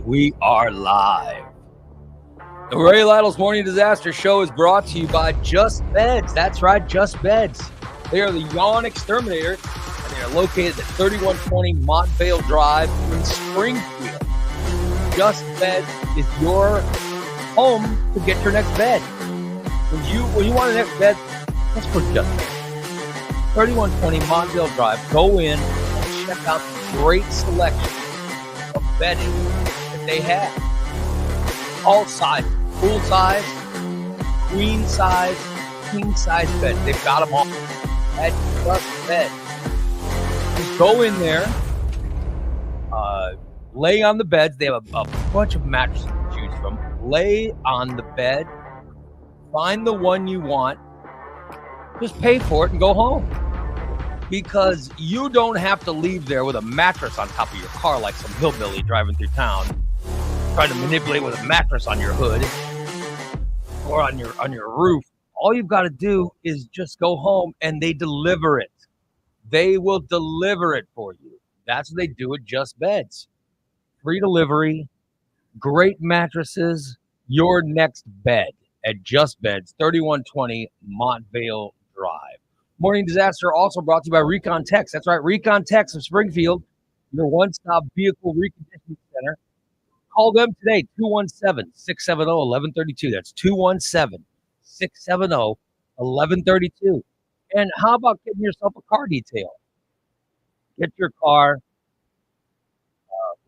We are live. The Ray Lytle's Morning Disaster Show is brought to you by Just Beds. That's right, Just Beds. They are the yawn exterminator, and they are located at 3120 Montvale Drive in Springfield. Just Beds is your home to get your next bed. When you want a next bed, let's put Just Beds. 3120 Montvale Drive. Go in and check out the great selection of bedding that they have. All sizes, full size, queen size, king size beds. They've got them all at Just Bed. Just go in there, lay on the beds. They have a bunch of mattresses to choose from. Lay on the bed, find the one you want, just pay for it and go home. Because you don't have to leave there with a mattress on top of your car like some hillbilly driving through town, trying to manipulate with a mattress on your hood or on your roof. All you've got to do is just go home and they deliver it. They will deliver it for you. That's what they do at Just Beds. Free delivery, great mattresses, your next bed at Just Beds, 3120 Montvale Drive. Morning Disaster also brought to you by Recon Tex. That's right, Recon Tex of Springfield, your one-stop vehicle reconditioning center. Call them today, 217-670-1132. That's 217-670-1132. And how about getting yourself a car detail? Get your car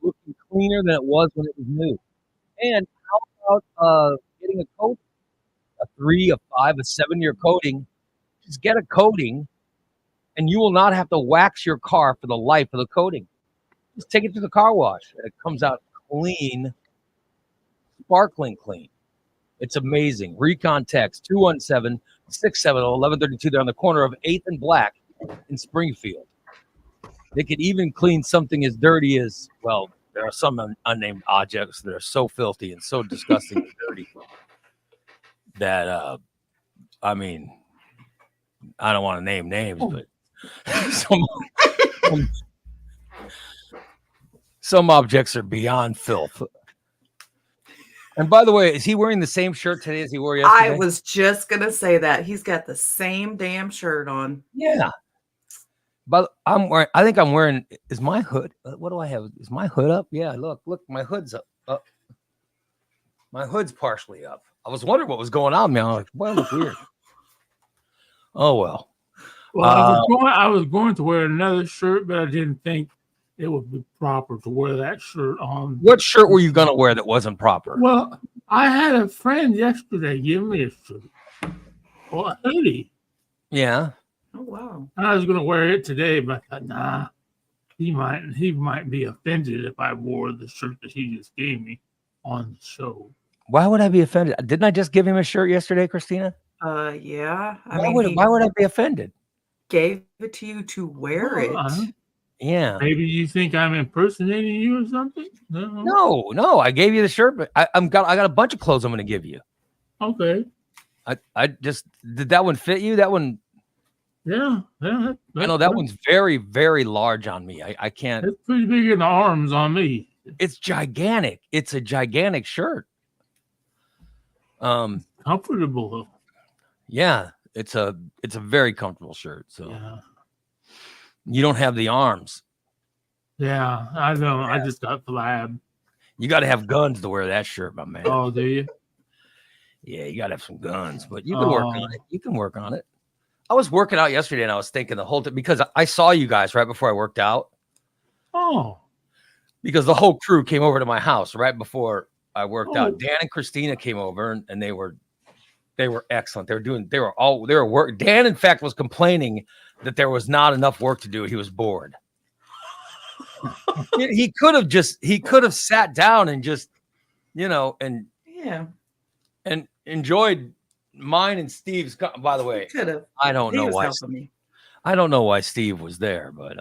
looking cleaner than it was when it was new. And how about getting a coat? A 3, a 5, a 7-year coating. Just get a coating, and you will not have to wax your car for the life of the coating. Just take it to the car wash, and it comes out clean, sparkling clean. It's amazing. Recon Tex, 217-670-1132. They're on the corner of 8th and Black in Springfield. They could even clean something as dirty as, well, there are some unnamed objects that are so filthy and so disgusting and dirty that, I don't want to name names, but some objects are beyond filth. And by the way, is he wearing the same shirt today as he wore yesterday? I was just going to say that. He's got the same damn shirt on. Yeah. But I think I'm wearing, is my hood, what do I have? Is my hood up? Yeah, look, my hood's up. My hood's partially up. I was wondering what was going on, man. I'm like, well, it looks weird. Oh, well. Well, I was going to wear another shirt, but I didn't think it would be proper to wear that shirt on. What shirt were you going to wear that wasn't proper? Well, I had a friend yesterday give me a shirt or a hoodie. Yeah. Oh, wow. I was going to wear it today, but I thought, nah, he might be offended if I wore the shirt that he just gave me on the show. Why would I be offended? Didn't I just give him a shirt yesterday, Christina? Yeah. Why would I be offended? Gave it to you to wear it. Yeah. Maybe you think I'm impersonating you or something? No. I gave you the shirt, but I got a bunch of clothes I'm going to give you. Okay. I just did that one fit you? That one. Yeah. I know that one's very, very large on me. I can't. It's pretty big in the arms on me. It's gigantic. It's a gigantic shirt. Comfortable though. Yeah, it's a very comfortable shirt. So yeah. You don't have the arms. Yeah, I know. Yeah. I just got flab. You got to have guns to wear that shirt, my man. Oh, do you? Yeah, you got to have some guns, but you can work on it. You can work on it. I was working out yesterday, and I was thinking the whole time, because I saw you guys right before I worked out. Oh. Because the whole crew came over to my house right before I worked out. Dan and Christina came over, and they were excellent. Dan, in fact, was complaining that there was not enough work to do. He was bored. he could have sat down and just, and enjoyed mine and Steve's. By the way, I don't know why. I don't know why Steve was there, but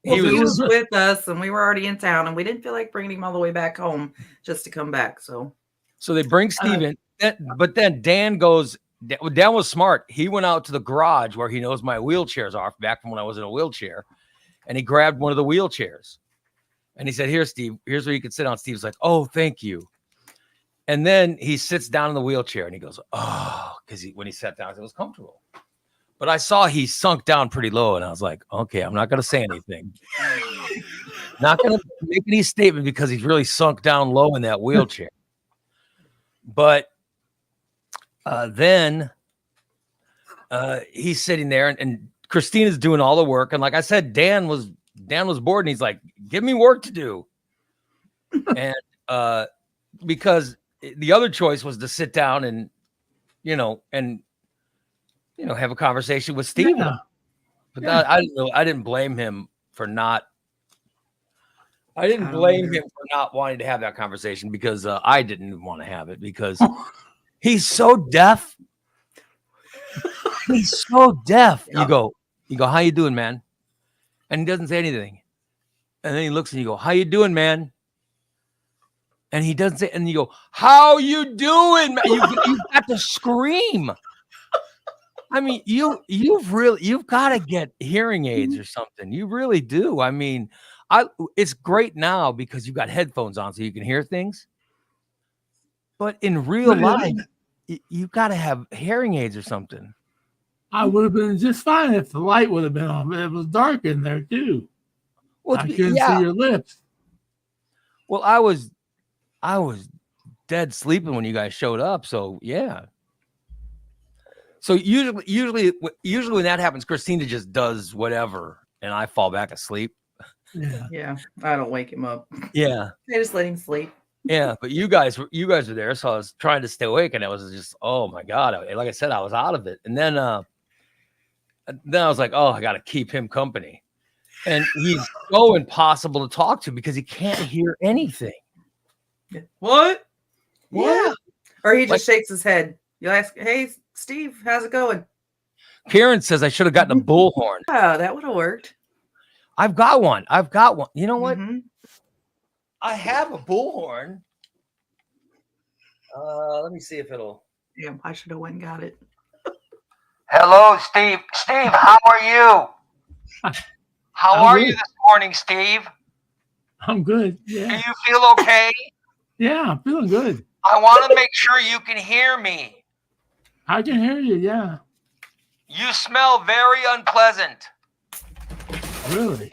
he was with us, and we were already in town, and we didn't feel like bringing him all the way back home just to come back. So they bring Steve in, but then Dan goes. Dan was smart. He went out to the garage where he knows my wheelchairs are back from when I was in a wheelchair, and he grabbed one of the wheelchairs. And he said, "Here, Steve, here's where you can sit down." Steve's like, "Oh, thank you." And then he sits down in the wheelchair and he goes, "Oh," because when he sat down, it was comfortable. But I saw he sunk down pretty low, and I was like, "Okay, I'm not going to say anything. Not going to make any statement because he's really sunk down low in that wheelchair." But then he's sitting there, and Christina's doing all the work. And like I said, Dan was bored, and he's like, "Give me work to do." And because the other choice was to sit down and have a conversation with Steve. Yeah. But I didn't blame him for not. I didn't blame him for not wanting to have that conversation because I didn't want to have it because he's so deaf. He's so deaf. You go, "How you doing, man?" And he doesn't say anything. And then he looks and you go, "How you doing, man?" And he doesn't say, and you go, "How you doing, man?" You've got to scream. I mean, you've got to get hearing aids or something. You really do. I mean, it's great now because you've got headphones on so you can hear things. But in real life, you got to have hearing aids or something. I would have been just fine if the light would have been on, but it was dark in there too. Well, I couldn't see your lips. Well, I was dead sleeping when you guys showed up. So yeah. So usually when that happens, Christina just does whatever, and I fall back asleep. Yeah. I don't wake him up. Yeah. I just let him sleep. Yeah, but you guys were there, so I was trying to stay awake, and it was just, oh my god! Like I said, I was out of it, and then I was like, oh, I got to keep him company, and he's so impossible to talk to because he can't hear anything. What? Yeah. Or he just shakes his head. You ask, "Hey, Steve, how's it going?" Karen says I should have gotten a bullhorn. Oh, that would have worked. I've got one. You know what? Mm-hmm. I have a bullhorn. Let me see if it'll. Damn, I should have went and got it. Hello, Steve. Steve, how are you? How are you this morning, Steve? I'm good. Do Yeah. you feel okay? Yeah, I'm feeling good. I want to make sure you can hear me. I can hear you. Yeah. You smell very unpleasant. Really?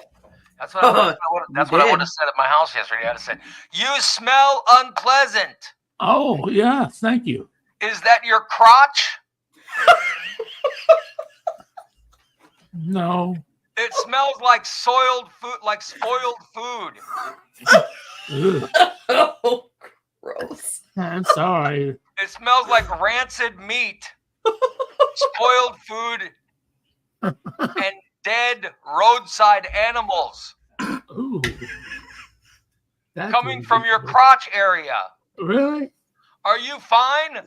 That's what I would have said at my house yesterday. I'd have said, "You smell unpleasant." Oh, yeah. Thank you. Is that your crotch? No. It smells like soiled food, like spoiled food. Ugh. Oh, gross. I'm sorry. It smells like rancid meat, spoiled food, and dead roadside animals Ooh. That's coming really from your good. crotch area. Really? Are you fine?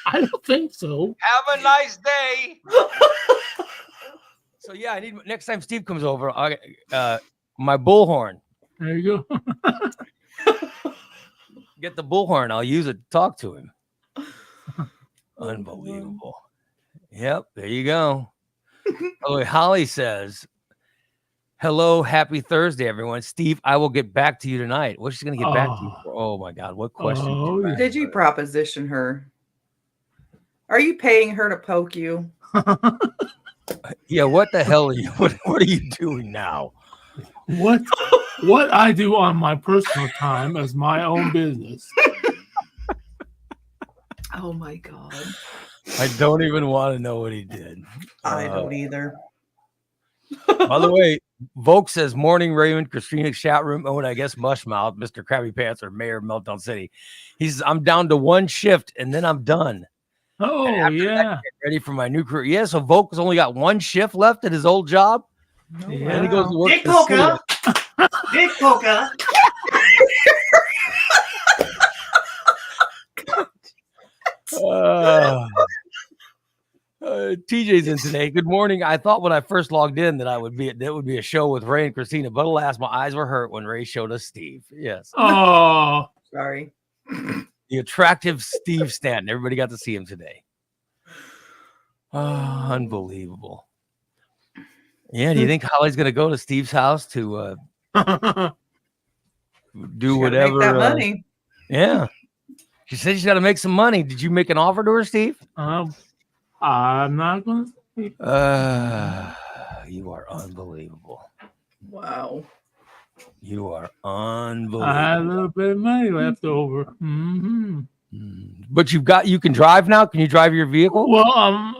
I don't think so. Have a nice day. So yeah, I need next time Steve comes over, my bullhorn. There you go. Get the bullhorn. I'll use it to talk to him. Unbelievable. Yep, there you go. Oh, Holly says, "Hello, happy Thursday, everyone. Steve, I will get back to you tonight." What's she going to get back to you for? Oh my God, what question? Oh, yeah. Did you proposition her? Are you paying her to poke you? Yeah, what the hell are you? What are you doing now? What I do on my personal time is my own business. Oh my God. I don't even want to know what he did. I don't either. By the way, Volk says, "Morning, Raymond, Christina, chat room." Oh, and I guess Mushmouth, Mr. Krabby Pants, or Mayor of Meltdown City. I'm down to one shift and then I'm done. Oh, And yeah. that, I get ready for my new career. Yeah, so Volk has only got one shift left at his old job. Yeah. And he goes to work Dick for Polka. Dick Polka. TJ's in today. Good morning. I thought when I first logged in that would be a show with Ray and Christina, but alas, my eyes were hurt when Ray showed us Steve. Yes, Oh, Sorry. the attractive Steve Stanton. Everybody got to see him today. Oh, unbelievable. Yeah. Do you think Holly's gonna go to Steve's house to do Gotta whatever? make that money. Yeah. She said she's got to make some money. Did you make an offer to her, Steve? I'm not gonna say. You are unbelievable. Wow. You are I unbelievable. had a little bit of money left over. Mm-hmm. But you can drive now? Can you drive your vehicle? Well,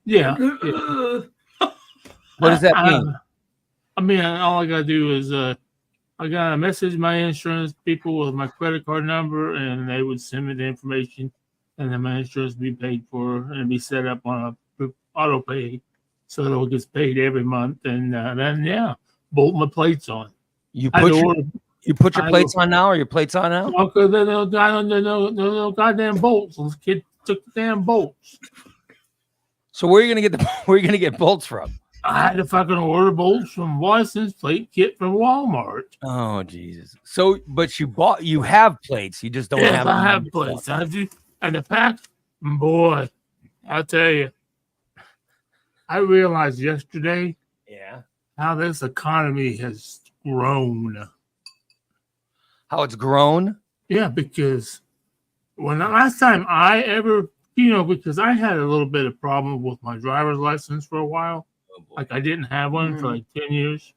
yeah. What does that mean? I mean, all I gotta do is I gotta message my insurance people with my credit card number, and they would send me the information, and then my insurance would be paid for and be set up on a auto pay, so it all gets paid every month, and then bolt my plates on. You put your plates on now, or your plates on now? Okay, no goddamn bolts. This kid took the damn bolts. So where are you gonna get bolts from? I had to fucking order bolts from license plate kit from Walmart. Oh Jesus! So, but you have plates. You just don't have. I have plates. I do, and the pack, boy, I'll tell you. I realized yesterday, how this economy has grown. How it's grown? Yeah, because when the last time I ever, because I had a little bit of problem with my driver's license for a while. Like I didn't have one for like 10 years.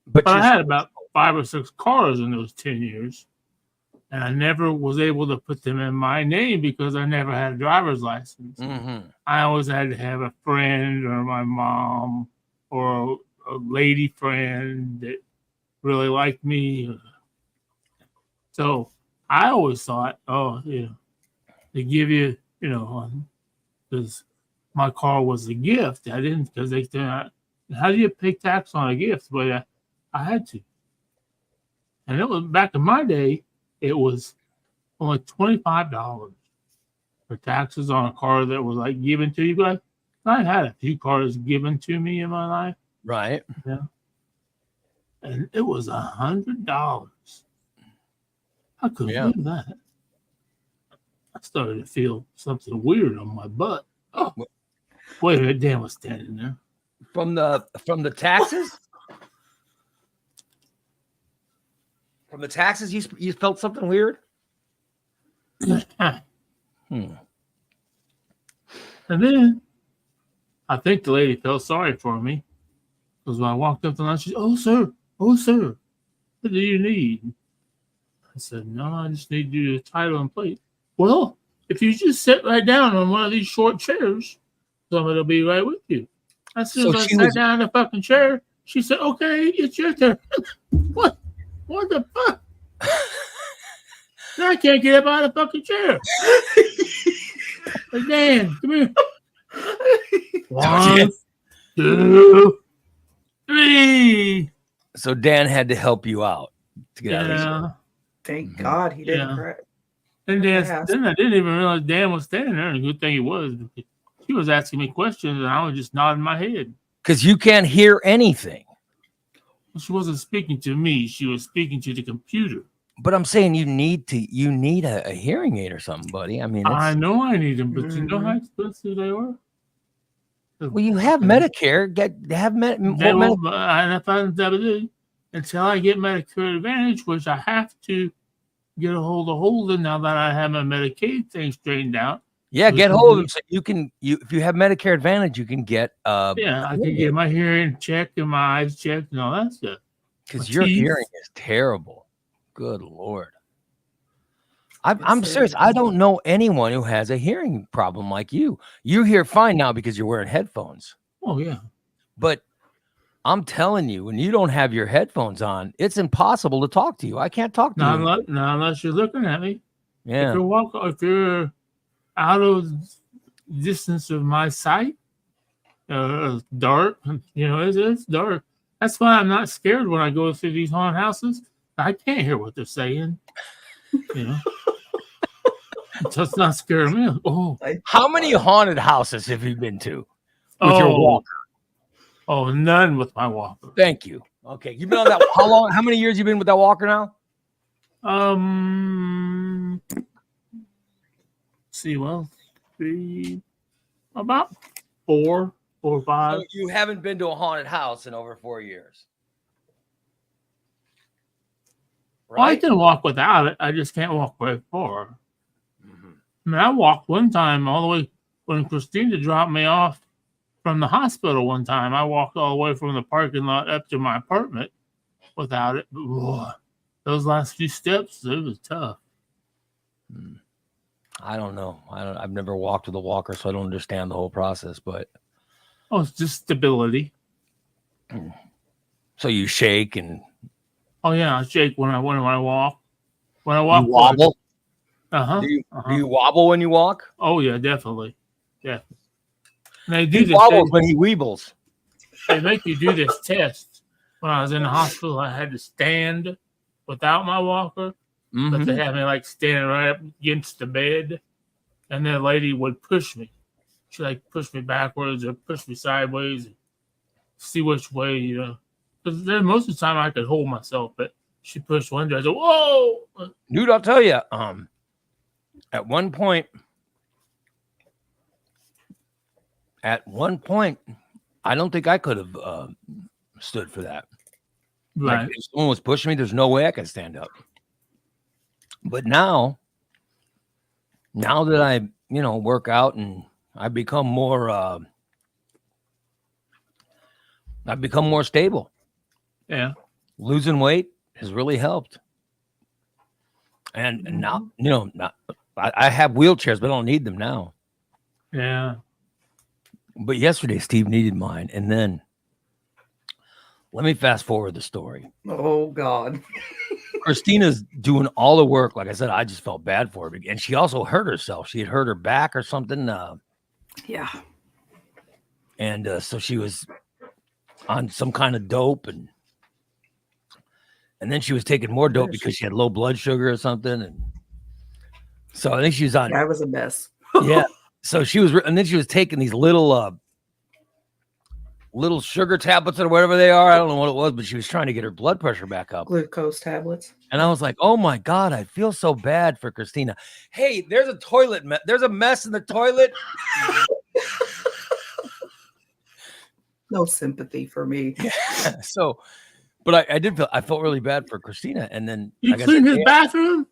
But I had about 5 or 6 cars in those 10 years. And I never was able to put them in my name because I never had a driver's license. Mm-hmm. I always had to have a friend or my mom or a lady friend that really liked me. So I always thought, they give you, because my car was a gift. I didn't, because they said, how do you pay tax on a gift? But I had to. And it was back in my day, it was only $25 for taxes on a car that was like given to you guys. I had a few cars given to me in my life. Right. Yeah. And it was $100. I couldn't believe that. I started to feel something weird on my butt. Oh, wait a minute, Dan was standing there. From the taxes? From the taxes, you felt something weird? And then I think the lady felt sorry for me because when I walked up to the line, she said, oh, sir, what do you need? I said, no, I just need you to title and plate. Well, if you just sit right down on one of these short chairs, somebody will be right with you. As soon as I sat down in the fucking chair, she said, okay, it's your turn. What the fuck? Now I can't get up out of the fucking chair. Like, Dan, come here. 1, 2, 3. So Dan had to help you out to get out of this. Thank God he didn't cry. And then I didn't even realize Dan was standing there, and a good thing he was. She was asking me questions, and I was just nodding my head. Because you can't hear anything. She wasn't speaking to me. She was speaking to the computer. But I'm saying you need a hearing aid or something, buddy. I mean, I know I need them, but you know how expensive they are? Well, you have Medicare. Until I get Medicare Advantage, which I have to get a hold of Holden now that I have my Medicaid thing straightened out. Yeah, get hold of him so you can. If you have Medicare Advantage, you can get. I can get my hearing checked and my eyes checked and all that stuff. Because your hearing is terrible. Good Lord. I'm serious. I don't know anyone who has a hearing problem like you. You hear fine now because you're wearing headphones. Oh, yeah. But I'm telling you, when you don't have your headphones on, it's impossible to talk to you. I can't talk to you. Not unless you're looking at me. Yeah. If you're out of distance of my sight, dark, it's dark. That's why I'm not scared when I go through these haunted houses. I can't hear what they're saying. It does not scare me. Oh, how many haunted houses have you been to with your walker? Oh, none with my walker. Thank you. Okay, you've been on that. How long? How many years you been with that walker now? See, about 4 4 or 5. So you haven't been to a haunted house in over 4 years, Well, I right? can walk without it. I just can't walk very far. Mhm. I mean, I walked one time all the way when Christina dropped me off from the hospital one time. I walked all the way from the parking lot up to my apartment without it. But, whoa, those last few steps, it was tough. I don't know. I've never walked with a walker, so I don't understand the whole process. But Oh, it's just stability. so you shake and Oh yeah, I shake when I walk. When I you walk, wobble. Uh-huh. Do uh-huh. you wobble when you walk? Oh yeah, definitely. And they He do this. wobbles when he weebles. They make you do this test. When I was in the hospital, I had to stand without my walker, but they Mhm. had me like standing right up against the bed, and the lady would push me. She like push me backwards or push me sideways, and see which way, you know. Because most of the time I could hold myself, but she pushed one day. I said, "Whoa!" Dude, I'll tell you. At one point, I don't think I could have stood for that. Right. Like if someone was pushing me, there's no way I could stand up. But now that I, work out and I've become more stable. Yeah. Losing weight has really helped. And now, I have wheelchairs, but I don't need them now. Yeah. But yesterday, Steve needed mine. And then let me fast forward the story. Oh God. Christina's doing all the work. Like I said, I just felt bad for her. And she also hurt herself. She had hurt her back or something. Yeah. And so she was on some kind of dope. And then she was taking more dope because she had low blood sugar or something. And so I think she was on. Yeah, I was a mess. Yeah. So she was, and then she was taking these little sugar tablets or whatever they are. I don't know what it was, but she was trying to get her blood pressure back up. Glucose tablets. And I was like, oh my God, I feel so bad for Christina. Hey, there's a toilet. There's a mess in the toilet. No sympathy for me. Yeah. So, but I felt really bad for Christina. And then You like I clean said, his bathroom?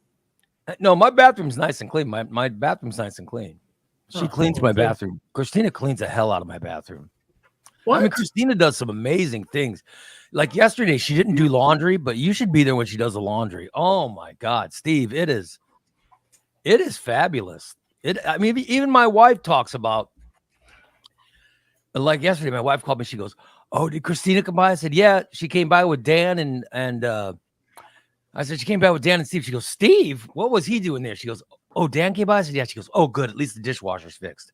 no, my bathroom's nice and clean. My bathroom's nice and clean. She Oh, cleans my okay. bathroom. Christina cleans the hell out of my bathroom. What? I mean, Christina does some amazing things. Like yesterday, she didn't do laundry, but you should be there when she does the laundry. Oh my God, Steve, it is fabulous. I mean, even my wife talks about. Like yesterday, my wife called me. She goes, "Oh, did Christina come by?" I said, "Yeah, she came by with Dan and I said she came by with Dan and Steve." She goes, "Steve, what was he doing there?" She goes, "Oh, Dan came by." I said, "Yeah." She goes, "Oh, good. At least the dishwasher's fixed."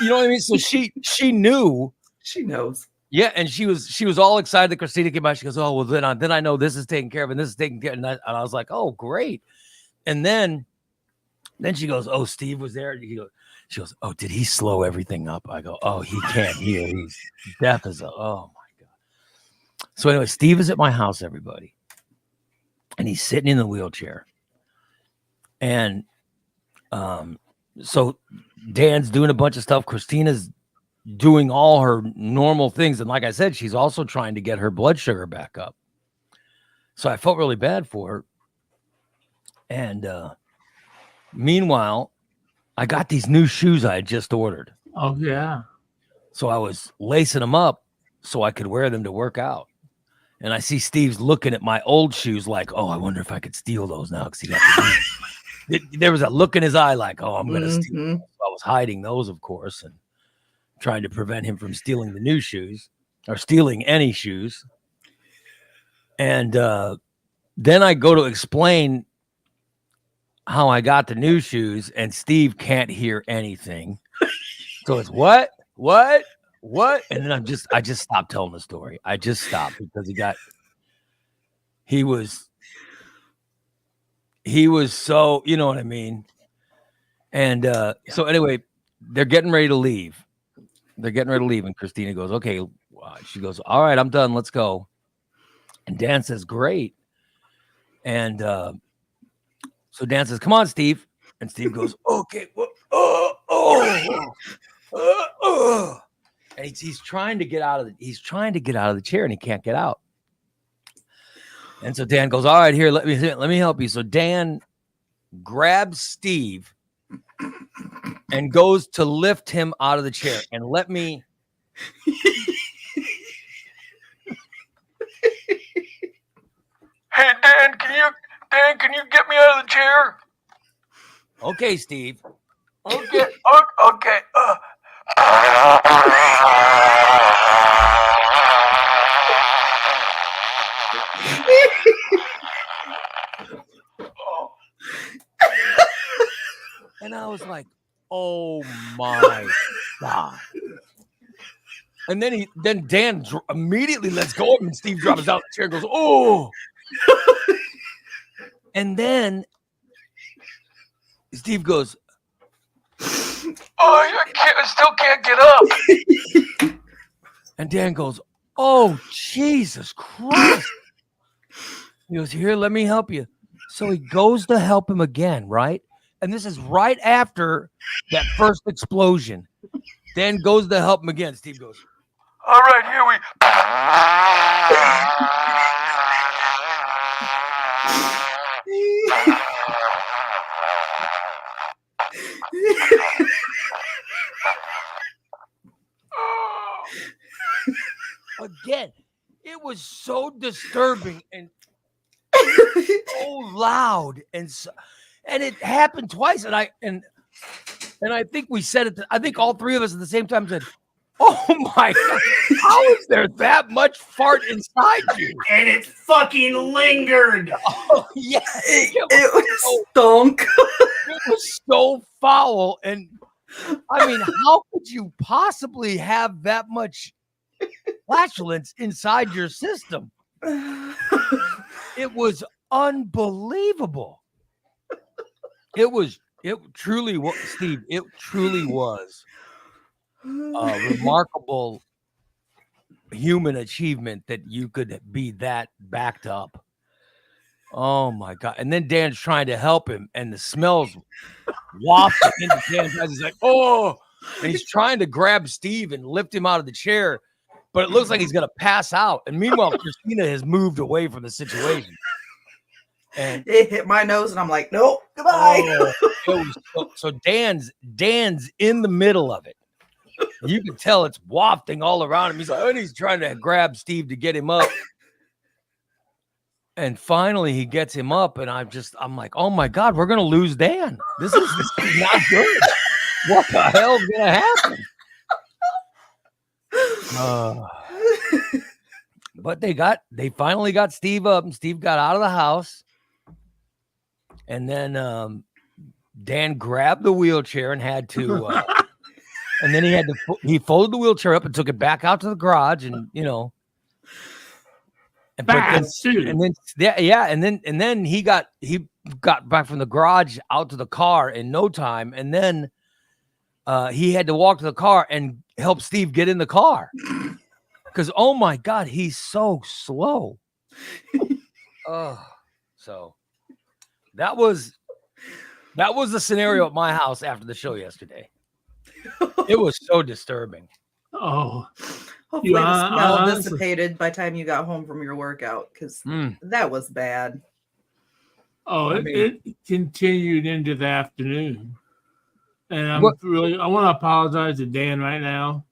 You know what I mean? So she knew. She knows. Yeah, and she was all excited that Christina came by. She goes, "Oh, well, then I know this is taken care of and this is taken care of." And I was like, "Oh, great." And then she goes, "Oh, Steve was there." She goes, "Oh, did he slow everything up?" I go, "Oh, he can't hear. He's deaf as a, oh my God." So anyway, Steve is at my house, everybody. And he's sitting in the wheelchair. And so Dan's doing a bunch of stuff. Christina's doing all her normal things. And like I said, she's also trying to get her blood sugar back up. So I felt really bad for her. And meanwhile, I got these new shoes I had just ordered. Oh yeah. So I was lacing them up so I could wear them to work out. And I see Steve's looking at my old shoes like, oh, I wonder if I could steal those now. Because he got there was a look in his eye like, oh, I'm going to steal those. I was hiding those, of course, and trying to prevent him from stealing the new shoes or stealing any shoes. And then I go to explain how I got the new shoes, and Steve can't hear anything. So it's what? And then I just stopped telling the story. I just stopped because he was so, you know what I mean? And so anyway, they're getting ready to leave. And Christina goes, okay. She goes, all right, I'm done. Let's go. And Dan says, great. And so Dan says, come on, Steve. And Steve goes, okay. And he's trying to get out of the chair, and he can't get out. And so Dan goes, all right, here, let me help you. So Dan grabs Steve and goes to lift him out of the chair. And let me Hey, Dan, can you get me out of the chair? Okay, Steve. Okay. And I was like, oh my God. And then Dan immediately lets go of him, and Steve drops out of the chair and goes, oh. And then Steve goes, Oh, I still can't get up. and Dan goes, oh, Jesus Christ. He goes, here, let me help you. So he goes to help him again, right? And this is right after that first explosion. Dan goes to help him again. Steve goes, All right, here we. again. It was so disturbing and so loud, and it happened twice. And I think we said it. I think all three of us at the same time said, "Oh my God, how is there that much fart inside you?" And it fucking lingered. Oh yeah, It was stunk. It was so foul, and I mean, how could you possibly have that much flatulence inside your system? It was unbelievable. It truly was, Steve. It truly was a remarkable human achievement that you could be that backed up. Oh my God. And then Dan's trying to help him, and the smells wafting into Dan's eyes. He's like, oh, and he's trying to grab Steve and lift him out of the chair, but it looks like he's gonna pass out. And meanwhile, Christina has moved away from the situation. And It hit my nose, and I'm like, nope, goodbye. so Dan's in the middle of it. You can tell it's wafting all around him. He's like, and he's trying to grab Steve to get him up. And finally he gets him up, and I'm like, oh my God, we're gonna lose Dan. This is not good. What the hell is gonna happen? But they finally got Steve up, and Steve got out of the house. And then Dan grabbed the wheelchair and had to, and then he folded the wheelchair up and took it back out to the garage, and and then he got back from the garage out to the car in no time, and then he had to walk to the car and help Steve get in the car because oh my God, he's so slow. So that was the scenario at my house after the show yesterday. It was so disturbing. Oh, Hopefully the smell honestly, dissipated by the time you got home from your workout, because that was bad. It continued into the afternoon. And I want to apologize to Dan right now.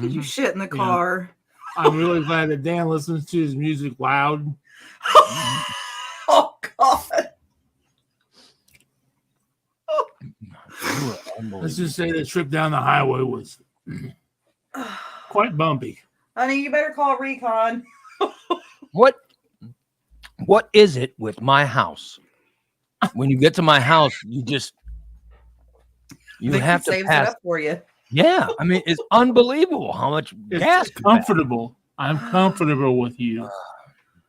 Did you shit in the car? I'm really glad that Dan listens to his music loud. Oh God. Let's just say the trip down the highway was quite bumpy. Honey, you better call Recon. What is it with my house? When you get to my house, you have to save it pass. up for you. Yeah, I mean, it's unbelievable how much gas. It's comfortable. I'm comfortable with you.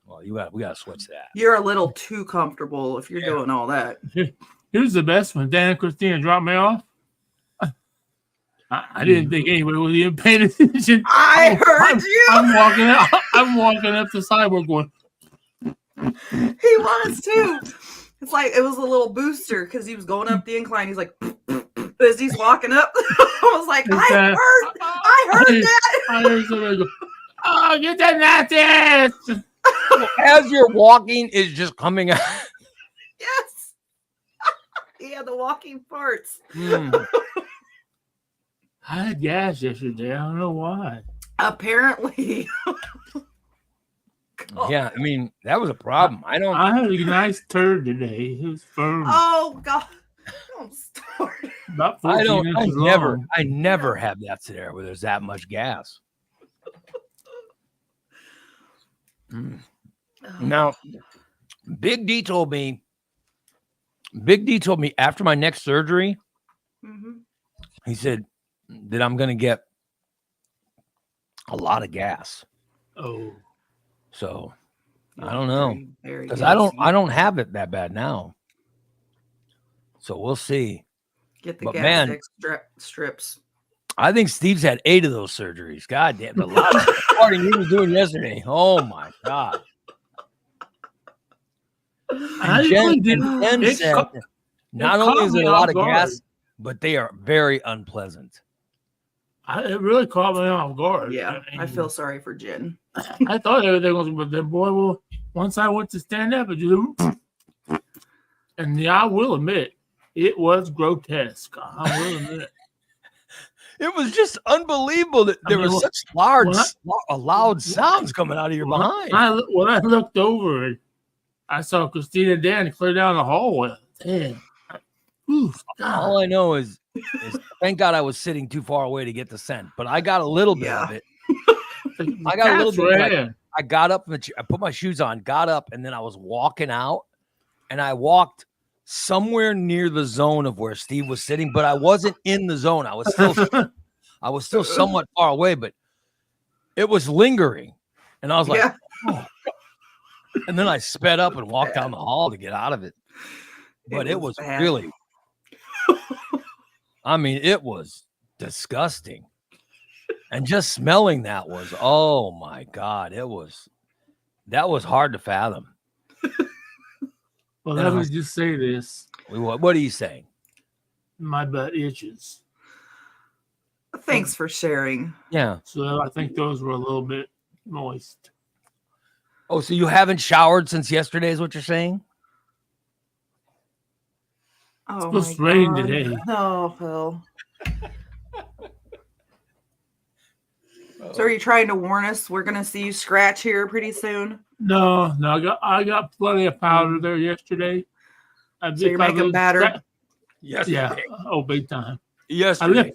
Well, we gotta switch that. You're a little too comfortable if you're doing all that. Here's the best one. Dan and Christina dropped me off. I didn't think anybody was even paying attention. I heard you. I'm walking up the sidewalk going. He was too. It's like it was a little booster because he was going up the incline. He's like, As he's walking up, I was like, It's, I heard that. I heard somebody go, "Oh, get that Nazis!" As you're walking, is just coming out. Yes. He had the walking farts. Mm. I had gas yesterday. I don't know why. Apparently. Yeah, I mean, that was a problem. I don't. I had a nice turd today. It was firm. Oh God. Don't start. About 14 I don't. inches long. I never have that scenario where there's that much gas. Mm. Now, Big D told me after my next surgery, Mhm. he said that I'm going to get a lot of gas. Oh, So I don't know, Very because gassy. I don't have it that bad now. So we'll see. Get the but gas man- stick strips. I think Steve's had 8 of those surgeries. God damn, a lot of farting he was doing yesterday. Oh my God. I Jen, really didn't. and Jen It said, ca- not it only caught is it me a lot off of guard. gas, but they are very unpleasant. It really caught me off guard. Yeah, I mean, feel sorry for Jen. I thought everything was, but then, boy, well, once I went to stand up, and I will admit, it was grotesque. I will admit. It was just unbelievable that there mean, were well, such large, well, loud sounds coming out of your behind. When I looked over and I saw Christina and Dan clear down the hallway. Damn. Oof, God. All I know is thank God I was sitting too far away to get the scent, but I got a little bit of it. I got a little bit. Like, I got up, I put my shoes on, got up, and then I was walking out, and I walked somewhere near the zone of where Steve was sitting, but I wasn't in the zone. I was still somewhat far away, but it was lingering, and I was like, Yeah. oh. And then I sped up and walked down the hall to get out of it. But it was bad. really, I mean, it was disgusting. And just smelling that was, oh my God, that was hard to fathom. Well, let me just say this. What are you saying? My butt itches. Thanks for sharing. Yeah. So I think those were a little bit moist. Oh, so you haven't showered since yesterday is what you're saying? Oh, supposed to my rain God. today. Oh, hell. So are you trying to warn us? We're going to see you scratch here pretty soon. No, I got plenty of powder there yesterday. So you're making batter? Yeah. Oh, big time. Yesterday.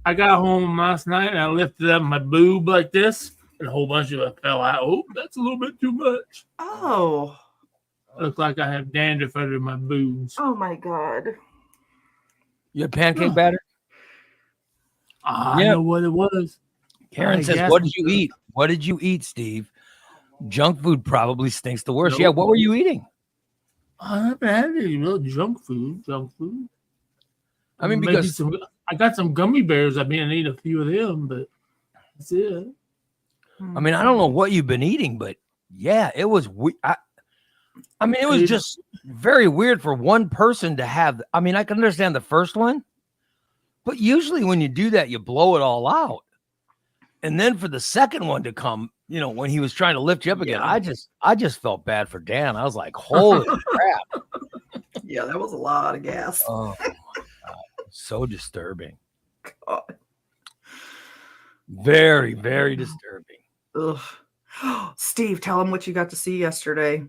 I got home last night and I lifted up my boob like this, and a whole bunch of it fell out. Oh, that's a little bit too much. Oh. Looks like I have dandruff under my boobs. Oh, my God. You had pancake batter? I know what it was. Karen I says, guess what did you eat? What did you eat, Steve? Junk food probably stinks the worst. Nope. Yeah, what were you eating? I haven't had any real junk food. I mean, Maybe because I got some gummy bears. I've been eating a few of them, but that's it. I mean, I don't know what you've been eating, but yeah, it was. I mean, it was just very weird for one person to have. I mean, I can understand the first one, but usually when you do that, you blow it all out, and then for the second one to come, you know, when he was trying to lift you up again, Yeah. I just felt bad for Dan. I was like, holy crap! Yeah, that was a lot of gas. Oh, my God. So disturbing. God. Very, very disturbing. Ugh. Steve, tell him what you got to see yesterday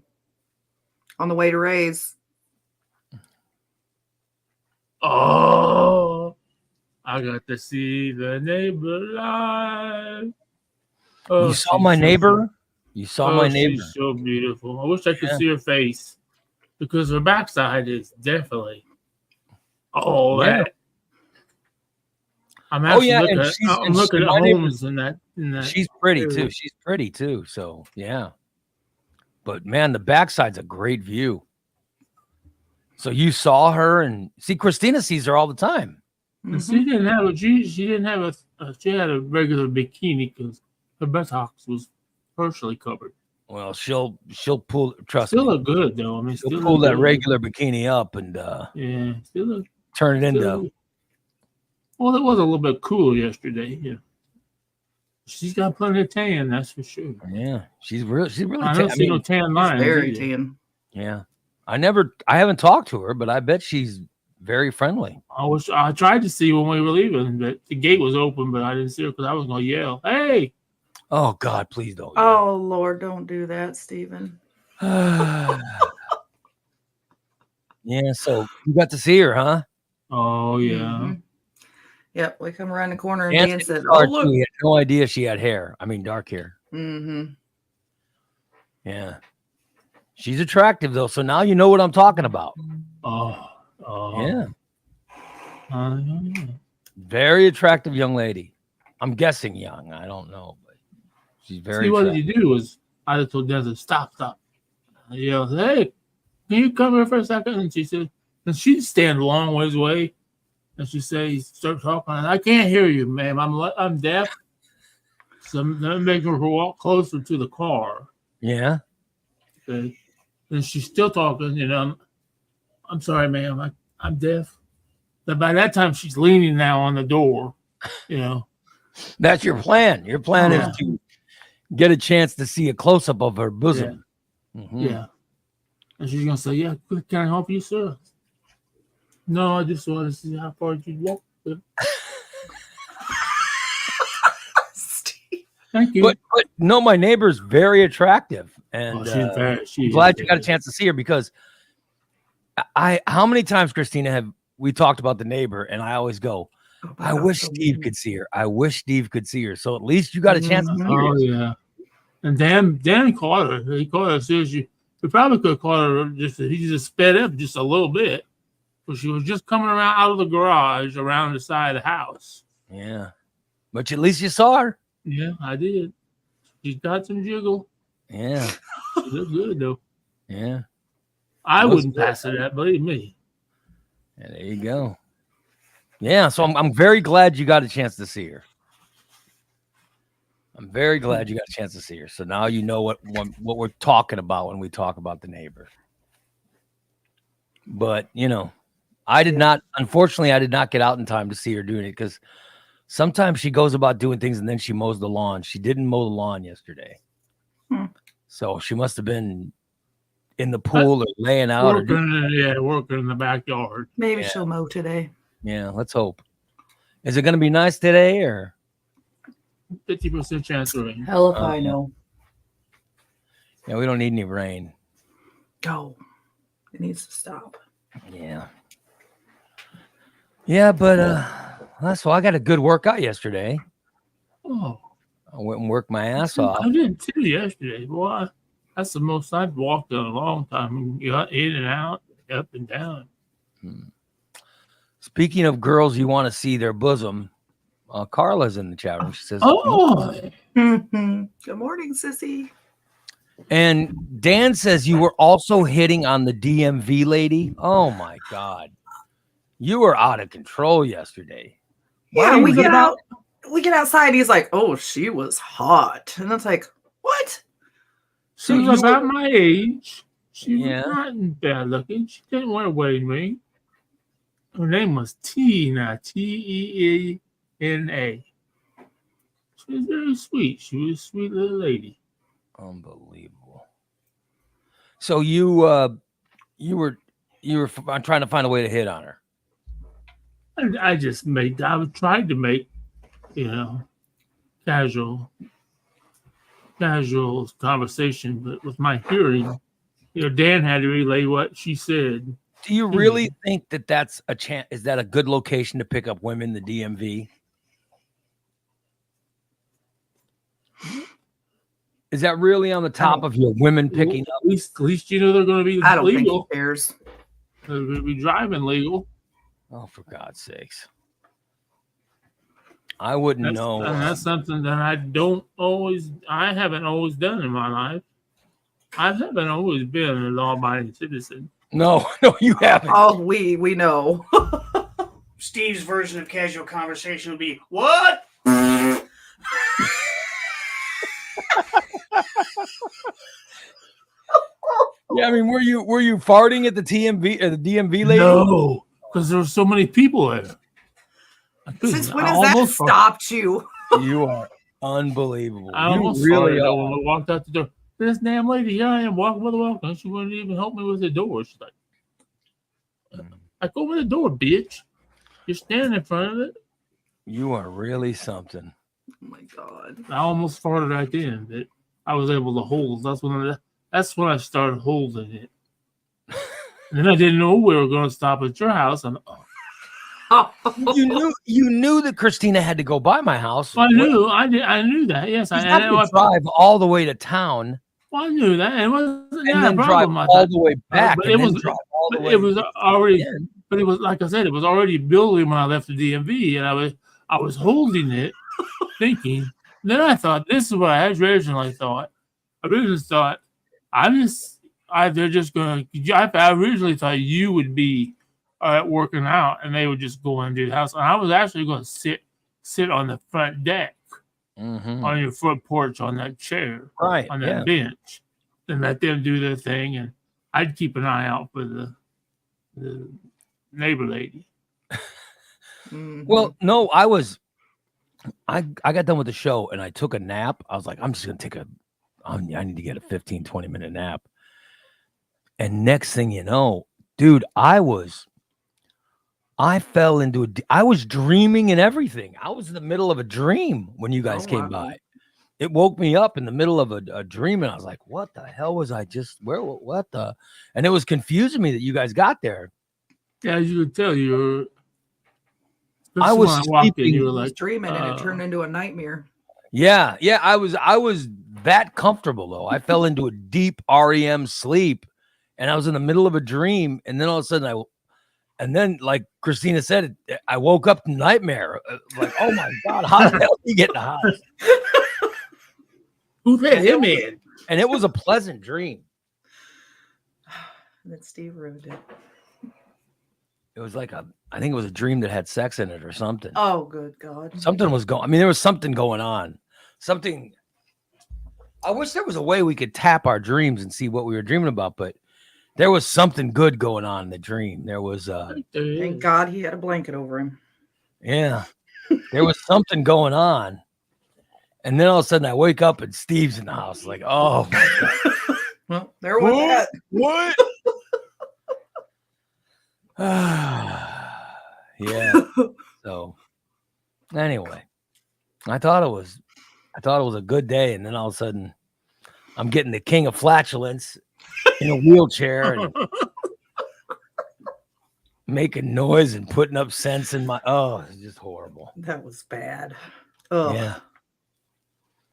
on the way to Ray's. Oh, I got to see the neighbor live. Oh, You saw she's my so neighbor? You saw my neighbor? She's so beautiful. I wish I could Yeah. see her face because her backside is definitely all Yeah. that. I'm Oh, actually yeah, looking and at, she's- I'm and looking she- at my neighbor- homes in that. She's pretty area. too. She's pretty too. So yeah. But man, the backside's a great view. So you saw her, and see, Christina sees her all the time. And she didn't have a she didn't have she had a regular bikini because her buttocks was partially covered. Well, she'll pull. Trust Still me, look good though. I mean, she'll still pull look that good. regular bikini up and Yeah, still look. turn it Still, into Well, it was a little bit cooler yesterday. Yeah. She's got plenty of tan, that's for sure. Yeah, she's really I tan. don't see no tan lines. Very either. tan. Yeah, I haven't talked to her, but I bet she's very friendly. I tried to see when we were leaving, but the gate was open, but I didn't see her because I was going to yell, "Hey!" Oh God, please don't. Oh Lord, don't do that, Stephen. Yeah, so you got to see her, huh? Oh yeah. Mhm. Yep, we come around the corner and Nancy Dan said, saw "Oh her look." too. He had no idea she had hair. I mean, dark hair. Mm-hmm. Yeah, she's attractive though. So now you know what I'm talking about. Oh. Yeah, Yeah. very attractive young lady. I'm guessing young. I don't know, but she's very. See, what attractive. did you do was I just told Denzel, stop. I yelled, "Hey, can you come here for a second?" And she said, and she'd stand a long ways away. And she says, start talking. I can't hear you, ma'am. I'm deaf. So I'm making her walk closer to the car. Yeah. Okay. And she's still talking, you know. I'm sorry, ma'am. I'm deaf. But by that time, she's leaning now on the door, you know. That's your plan. Your plan Yeah. is to get a chance to see a close up of her bosom. Mhm. Yeah. And she's going to say, yeah, can I help you, sir? No, I just want to see how far you walk. Thank you. But no, my neighbor's very attractive, and she's glad you got a chance to see her because how many times, Christina, have we talked about the neighbor, and I always go, I wish Steve could see her. I wish Steve could see her. So at least you got a chance to see her. Oh yeah. And Dan caught her. He caught her as soon as we probably could have caught her he just sped up just a little bit. But she was just coming around out of the garage around the side of the house. Yeah. But at least you saw her. Yeah, I did. She's got some jiggle. Yeah. She looked good though. Yeah. I Looks wouldn't good. pass her that, believe me. Yeah, there you go. Yeah, so I'm very glad you got a chance to see her. I'm very glad you got a chance to see her. So now you know what we're talking about when we talk about the neighbor. But unfortunately, I did not get out in time to see her doing it because sometimes she goes about doing things and then she mows the lawn. She didn't mow the lawn yesterday. So she must have been in the pool or laying out. Working in the backyard. Maybe she'll mow today. Yeah, let's hope. Is it going to be nice today or? 50% chance of rain. Hell if I know. Yeah, we don't need any rain. Go. It needs to stop. Yeah. Yeah, but so I got a good workout yesterday. Oh. I went and worked my ass off. I did too yesterday. Boy, that's the most I've walked in a long time. You got in and out, up and down. Speaking of girls you want to see their bosom, Carla's in the chat room. She says, Oh, Good morning, sissy. and Dan says you were also hitting on the DMV lady. Oh my God. You were out of control yesterday. Yeah, Why we you get get- out. We get outside. He's like, "Oh, she was hot," and it's like, "What?" she was you about my age. She was Yeah. not bad looking. She didn't wear a wedding ring. Her name was Tina, Teena. She was very sweet. She was a sweet little lady. Unbelievable. So you were trying to find a way to hit on her. I tried to make, casual conversation, but with my hearing, Dan had to relay what she said. Do you really think that that's a chance? Is that a good location to pick up women, the DMV? Is that really on the top of your women picking up? At least they're going to be I don't think he legal. cares. They're going to be driving legal. Oh, for God's sakes. I wouldn't know. And that's something that I haven't always done in my life. I haven't always been a law-abiding citizen. No, you haven't. Oh, we know. Steve's version of casual conversation would be, what? Yeah, I mean, were you farting at the DMV lady? No, because there were so many people there. Since when has that stopped you? You are unbelievable. I You almost really farted are. when we walked out the door. This damn lady, here I am walking with the walk, and she wouldn't even help me with the door. She's like, open the door, bitch. You're standing in front of it. You are really something. Oh my God. I almost farted right then. That I was able to hold. That's when I started holding it. And then I didn't know we were going to stop at your house. And You knew that Christina had to go by my house. I knew that. Yes, She's not gonna drive all the way to town I knew that. It wasn't and then a drive problem. I all thought. the way back. but and it then was- drive all the But way. it was already. again. But it was like I said, it was already building when I left the DMV, and I was holding it, thinking. Then I thought, this is what I originally thought. I originally thought I originally thought you would be working out, and they would just go into the house, and I was actually going to sit on the front deck, Mhm. on your front porch, on that chair, Right. on Yeah. that bench, and let them do their thing, and I'd keep an eye out for the neighbor lady. Mhm. Well, no, I got done with the show and I took a nap. I was like, I'm just going to I need to get a 15, 20-minute nap. And next thing you know, dude, I fell into I was dreaming and everything. I was in the middle of a dream when you guys Oh, came wow. by. It woke me up in the middle of a dream and I was like, what the hell was I what the? And it was confusing me that you guys got there. Yeah, as you could tell, you were. I was when I walked in, sleeping. you were I was like, dreaming and it turned into a nightmare. Yeah, I was that comfortable though. I fell into a deep REM sleep, and I was in the middle of a dream, and then all of a sudden like Christina said, I woke up in nightmare. Like, oh my God, how the hell did he get in the house? who let him in? And it was a pleasant dream. And then Steve ruined it. It was like I think it was a dream that had sex in it or something. Oh, good God. Something was going. I mean, there was something going on. Something. I wish there was a way we could tap our dreams and see what we were dreaming about, but there was something good going on in the dream. There was Thank God he had a blanket over him. yeah, there was something going on. And then all of a sudden I wake up and Steve's in the house. Like, oh my God. Well, there was that. What? Yeah. So anyway, I thought it was a good day, and then all of a sudden I'm getting the king of flatulence in a wheelchair and making noise and putting up scents in my it's just horrible. That was bad. Oh, Yeah.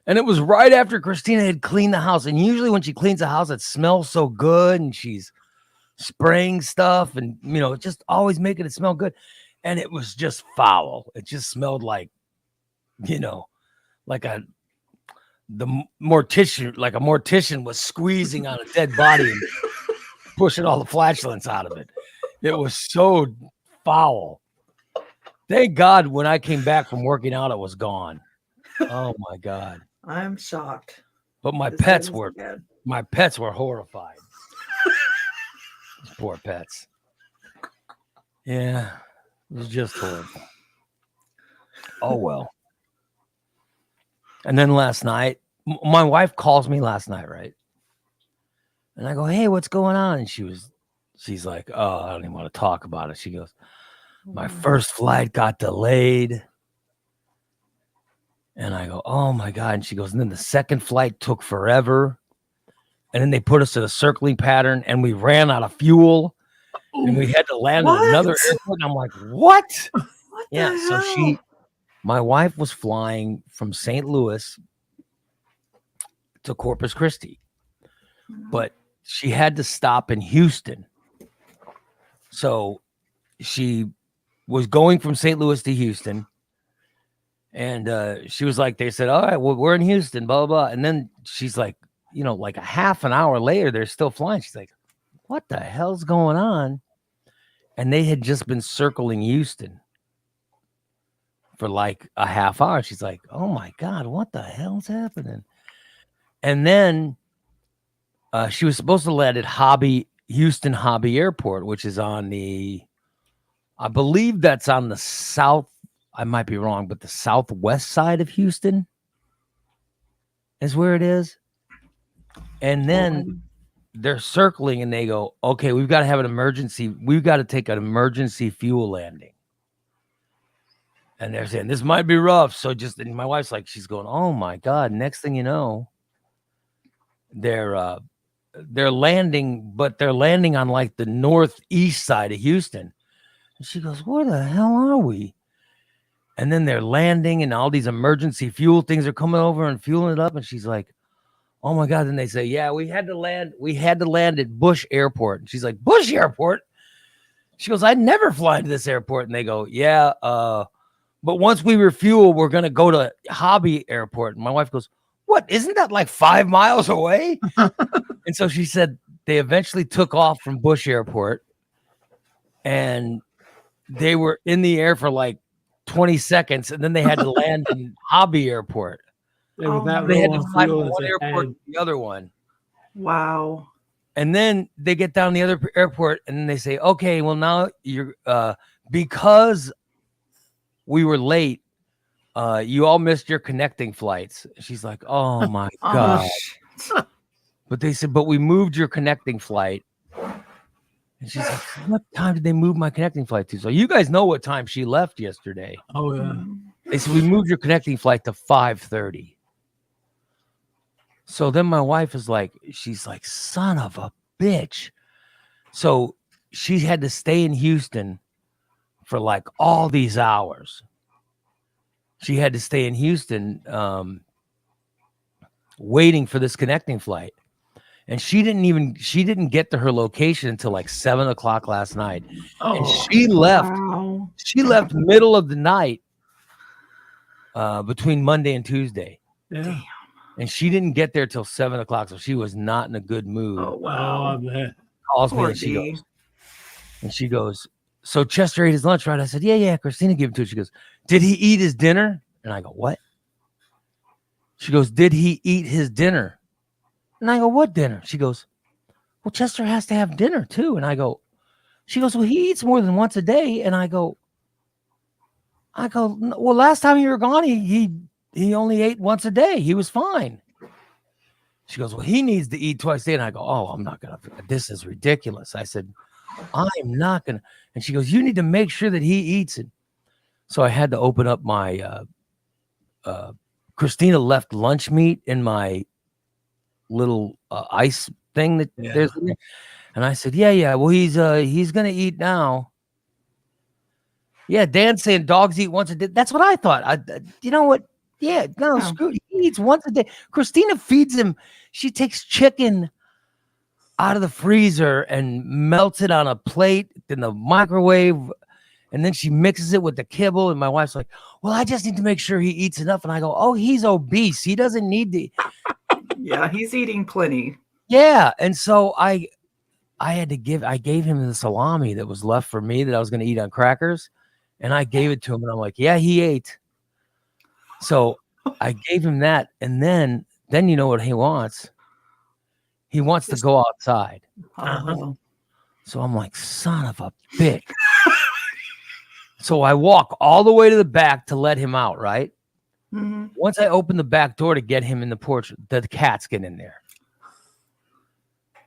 And it was right after Christina had cleaned the house. And usually when she cleans the house, it smells so good and she's spraying stuff and, just always making it smell good. And it was just foul. It just smelled like, like a mortician was squeezing on a dead body and pushing all the flatulence out of it. It was so foul. Thank God when I came back from working out, it was gone. Oh my God. I'm shocked. But my This pets was were bad. horrified. These poor pets. Yeah, it was just horrible. Oh well. And then last night, my wife calls me last night, right? And I go, "Hey, what's going on?" And she's like, "Oh, I don't even want to talk about it." She goes, "My first flight got delayed." And I go, "Oh my God." And she goes, and then the second flight took forever. And then they put us in a circling pattern and we ran out of fuel and we had to land at another airport. And I'm like, what? What the Yeah. So hell? my wife was flying from St. Louis to Corpus Christi, but she had to stop in Houston. So she was going from St. Louis to Houston. And she was like, they said, all right, well, we're in Houston, blah, blah, blah. And then she's like, like a half an hour later, they're still flying. She's like, what the hell's going on? And they had just been circling Houston for like a half hour. She's like, oh my God, what the hell's happening? And then she was supposed to land at Houston Hobby Airport, which is on I believe that's on the south. I might be wrong, but the southwest side of Houston is where it is. And then they're circling and they go, okay, we've got to have an emergency. We've got to take an emergency fuel landing. And they're saying, this might be rough. So just, and my wife's like, she's going, oh my God. Next thing you know, they're landing, but they're landing on like the northeast side of Houston. And she goes, where the hell are we? And then they're landing and all these emergency fuel things are coming over and fueling it up. And she's like, oh my God. Then they say, yeah, we had to land at Bush Airport. And she's like, Bush Airport? She goes, I'd never fly to this airport. And they go, yeah, but once we refuel, we're going to go to Hobby Airport. And my wife goes, what? Isn't that like 5 miles away? And so she said they eventually took off from Bush Airport and they were in the air for like 20 seconds. And then they had to land in Hobby Airport. They had to fly from one airport to the other one. Wow. And then they get down the other airport and then they say, okay, well now you're, because we were late, you all missed your connecting flights. She's like, oh my God. But they said, but we moved your connecting flight. And she's like, what time did they move my connecting flight to? So you guys know what time she left yesterday. Oh, yeah. They said, we moved your connecting flight to 5:30. So then my wife is like, she's like, son of a bitch. So she had to stay in Houston for like all these hours. She had to stay in Houston waiting for this connecting flight. And she didn't get to her location until like 7 o'clock last night. And she left. Wow. She left middle of the night between Monday and Tuesday. Yeah. And she didn't get there till 7 o'clock. So she was not in a good mood. Oh, Oh, wow. I bet. Calls me Poor and she goes, so Chester ate his lunch, right? I said, yeah, Christina gave it to him. She goes, did he eat his dinner? And I go, what? She goes, did he eat his dinner? And I go, what dinner? She goes, well, Chester has to have dinner too. And I go, she goes, well, he eats more than once a day. And I go, well, last time you were gone, he only ate once a day. He was fine. She goes, well, he needs to eat twice a day. And I go, oh, I'm not going to, this is ridiculous. I said, I'm not going to. And she goes, you need to make sure that he eats it. So I had to open up my, Christina left lunch meat in my little ice thing that there's in there. And I said, yeah. Well, he's going to eat now. Yeah. Dan's saying dogs eat once a day. That's what I thought. You know what? Yeah. No, screw it. He eats once a day. Christina feeds him. She takes chicken out of the freezer and melts it on a plate in the microwave. And then she mixes it with the kibble. And my wife's like, well, I just need to make sure he eats enough. And I go, oh, he's obese. He doesn't need to. Yeah, he's eating plenty. Yeah. And so I gave him the salami that was left for me that I was going to eat on crackers. And I gave it to him. And I'm like, yeah, he ate. So I gave him that. And then you know what he wants? He wants to go outside. So I'm like, son of a bitch. So I walk all the way to the back to let him out, right? Mm-hmm. Once I open the back door to get him in the porch, the cats get in there.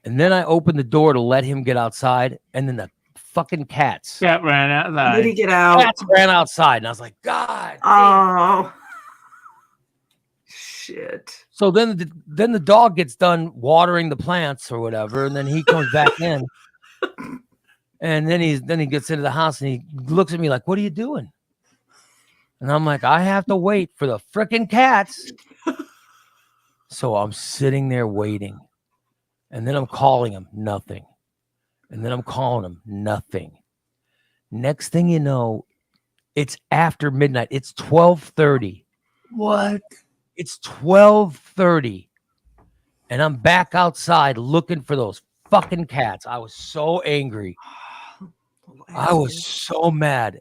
And then I open the door to let him get outside, and then the fucking cats. Cat ran outside. Did he get out? Cats ran outside, and I was like, God. Oh. Shit. So then the dog gets done watering the plants or whatever, and then he comes back in. And then he gets into the house and he looks at me like, what are you doing? And I'm like, I have to wait for the frickin' cats. So I'm sitting there waiting. And then I'm calling him, nothing. And then I'm calling him, nothing. Next thing you know, it's after midnight. It's 12:30. What? It's 12:30. And I'm back outside looking for those fucking cats. I was so angry. I was so mad.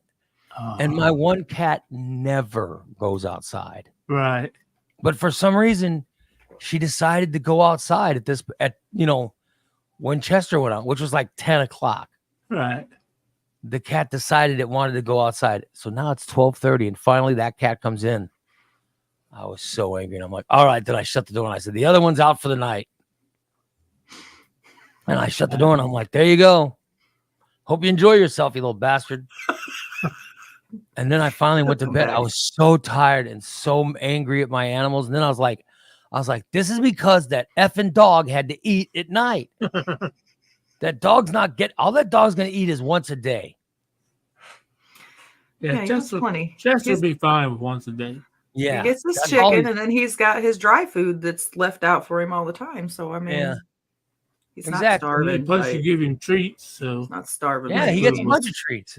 And my one cat never goes outside. Right. But for some reason, she decided to go outside when Chester went out, which was like 10 o'clock. Right. the cat decided it wanted to go outside. So now it's 12:30, and finally that cat comes in. I was so angry. And I'm like, all right. Then I shut the door and I said, the other one's out for the night. And I shut the door and I'm like, there you go. Hope you enjoy yourself, you little bastard. And then I finally went to bed. I was so tired and so angry at my animals. And then I was like, this is because that effing dog had to eat at night. That dog's not all that dog's going to eat is once a day. Yeah, Chester Chester would be fine with once a day. Yeah. He gets his That's chicken, all and then he's got his dry food that's left out for him all the time. So I mean, Yeah. he's Exactly. not starving. Plus, by- you give him treats, so he's not starving. Yeah, by he gets a food. bunch of treats.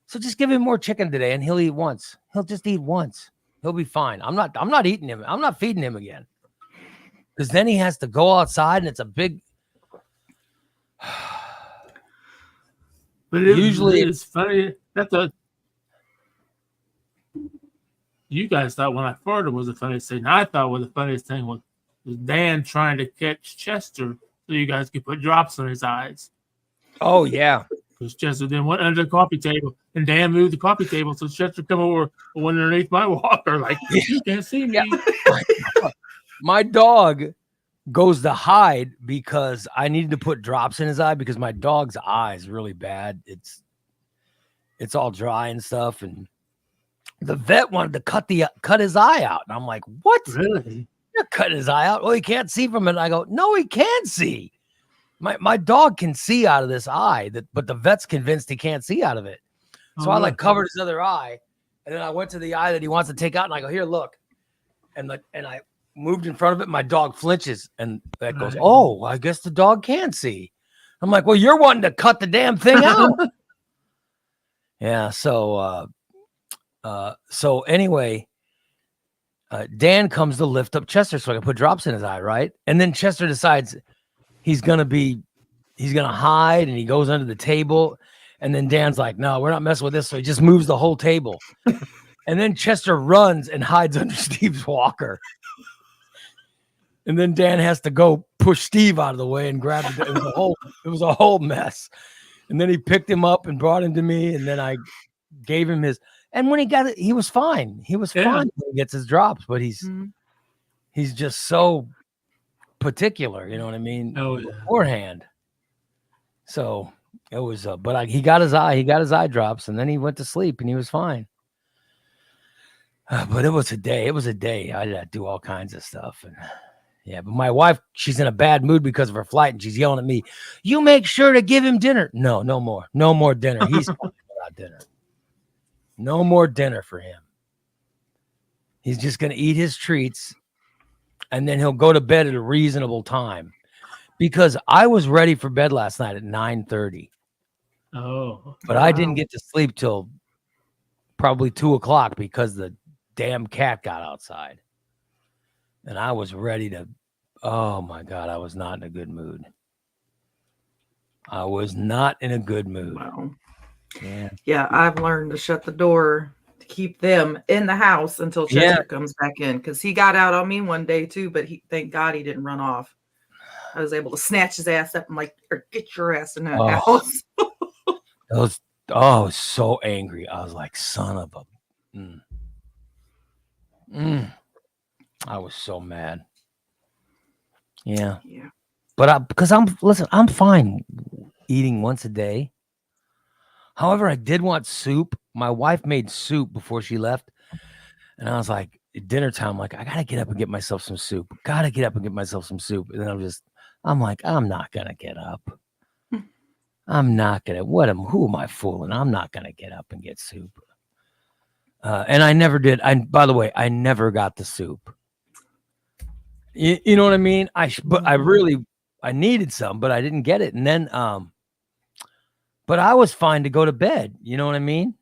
So just give him more chicken today and he'll eat once. He'll just eat once. He'll be fine. I'm not eating him. I'm not feeding him again. Because then he has to go outside and it's a big But Usually- it's funny that you guys thought when I farted was the funniest thing. I thought was the funniest thing was Dan trying to catch Chester so you guys could put drops on his eyes. Oh yeah. Because Chester then went under the coffee table and Dan moved the coffee table so Chester come over and went underneath my walker like you can't see me. My dog goes to hide because I needed to put drops in his eye because my dog's eye is really bad. It's all dry and stuff, and the vet wanted to cut his eye out, and I'm like, "What? Really? You're cutting his eye out? Well, he can't see from it." I go, "No, he can see. My dog can see out of this eye, but the vet's convinced he can't see out of it. So I like covered his other eye, and then I went to the eye that he wants to take out, and I go, "Here, look," and I moved in front of it. My dog flinches, and that goes, Right. "Oh, I guess the dog can see." I'm like, "Well, you're wanting to cut the damn thing out." Yeah. So anyway, Dan comes to lift up Chester so I can put drops in his eye, right? And then Chester decides he's gonna hide, and he goes under the table. And then Dan's like, "No, we're not messing with this." So he just moves the whole table. And then Chester runs and hides under Steve's walker. And then Dan has to go push Steve out of the way and grab it. It was a whole mess. And then he picked him up and brought him to me. And then I gave him his. And when he got it, he was fine. He was fine when he gets his drops, but he's just so particular. You know what I mean? Oh, yeah. Beforehand. So it was, he got his eye drops, and then he went to sleep, and he was fine. But it was a day. It was a day. I had to do all kinds of stuff, and yeah. But my wife, she's in a bad mood because of her flight, and she's yelling at me. "You make sure to give him dinner." No more dinner. He's fine without dinner. No more dinner for him. He's just going to eat his treats, and then he'll go to bed at a reasonable time. Because I was ready for bed last night at 9:30. Oh. But I didn't get to sleep till probably 2:00 because the damn cat got outside. And I was ready to, oh my God, I was not in a good mood. I was not in a good mood. Wow. Yeah. Yeah, I've learned to shut the door to keep them in the house until Chester comes back in, because he got out on me one day too, but thank God he didn't run off. I was able to snatch his ass up and like, "Get your ass in that house." I was so angry. I was like, son of a. I was so mad. Yeah. Yeah. But I'm fine eating once a day. However, I did want soup. My wife made soup before she left. And I was like, at dinner time, like, I got to get up and get myself some soup. And then I'm like, I'm not going to get up. Who am I fooling? I'm not going to get up and get soup. And I never did. By the way, I never got the soup. You know what I mean? But I needed some, but I didn't get it. And then, but I was fine to go to bed. You know what I mean?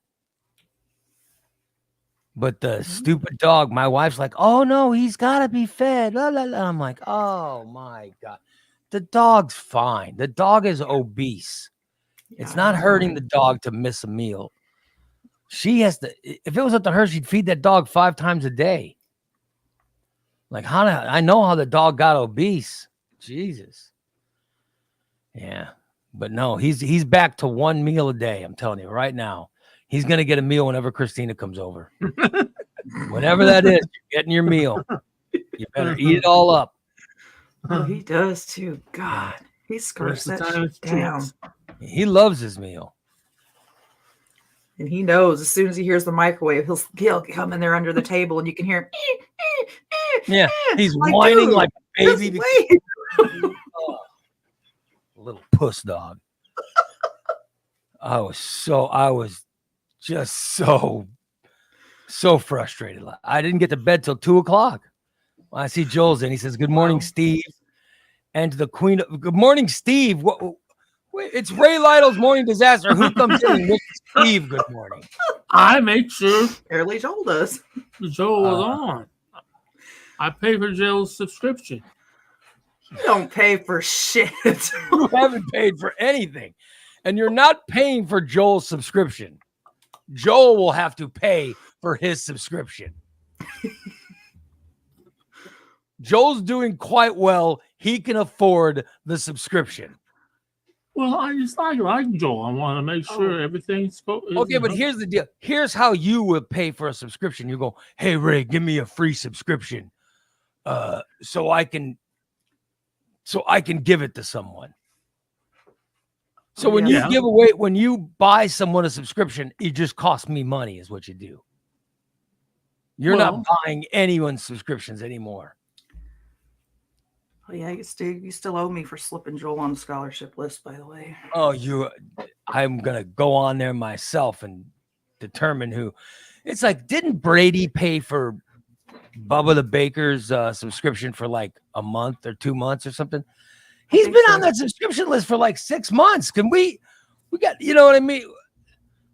But the stupid dog, my wife's like, "Oh no, he's got to be fed." La, la, la. I'm like, "Oh my God. The dog's fine. The dog is obese. It's not hurting the dog to miss a meal. She has to, if it was up to her, she'd feed that dog 5 times a day. Like, I know how the dog got obese. Jesus. Yeah. But no, he's back to one meal a day. I'm telling you right now. He's gonna get a meal whenever Christina comes over. Whenever that is, you're getting your meal. You better eat it all up. Oh, he does too. God, he scarfs Rest of that the time shit it's down. treats. He loves his meal. And he knows as soon as he hears the microwave, he'll come in there under the table and you can hear him. Yeah, he's Like, whining dude, like a Just baby. wait. Little puss dog. I was just so frustrated. I didn't get to bed till 2:00. I see Joel's in. He says, "Good morning, Wow. Steve." And to the queen, good morning, Steve. Wait, it's Ray Lytle's morning disaster. Who comes in and wishes Steve good morning? I make sure Apparently Joel does. Joel was on. I pay for Joel's subscription. You don't pay for shit. You haven't paid for anything, and you're not paying for Joel's subscription. Joel will have to pay for his subscription. Joel's doing quite well. He can afford the subscription. Well, I just like Joel. I want to make sure everything's Okay, but here's the deal. Here's how you would pay for a subscription. You go, "Hey Ray, give me a free subscription, so I can give it to someone." So when Yeah. when you buy someone a subscription, it just costs me money, is what you do. You're not buying anyone's subscriptions anymore. Oh, yeah, you still owe me for slipping Joel on the scholarship list, by the way. Oh, I'm gonna go on there myself and determine who. It's like, didn't Brady pay for Bubba the Baker's subscription for like a month or 2 months or something? He's think been so. on that subscription list for like 6 months. Can we got, you know what I mean?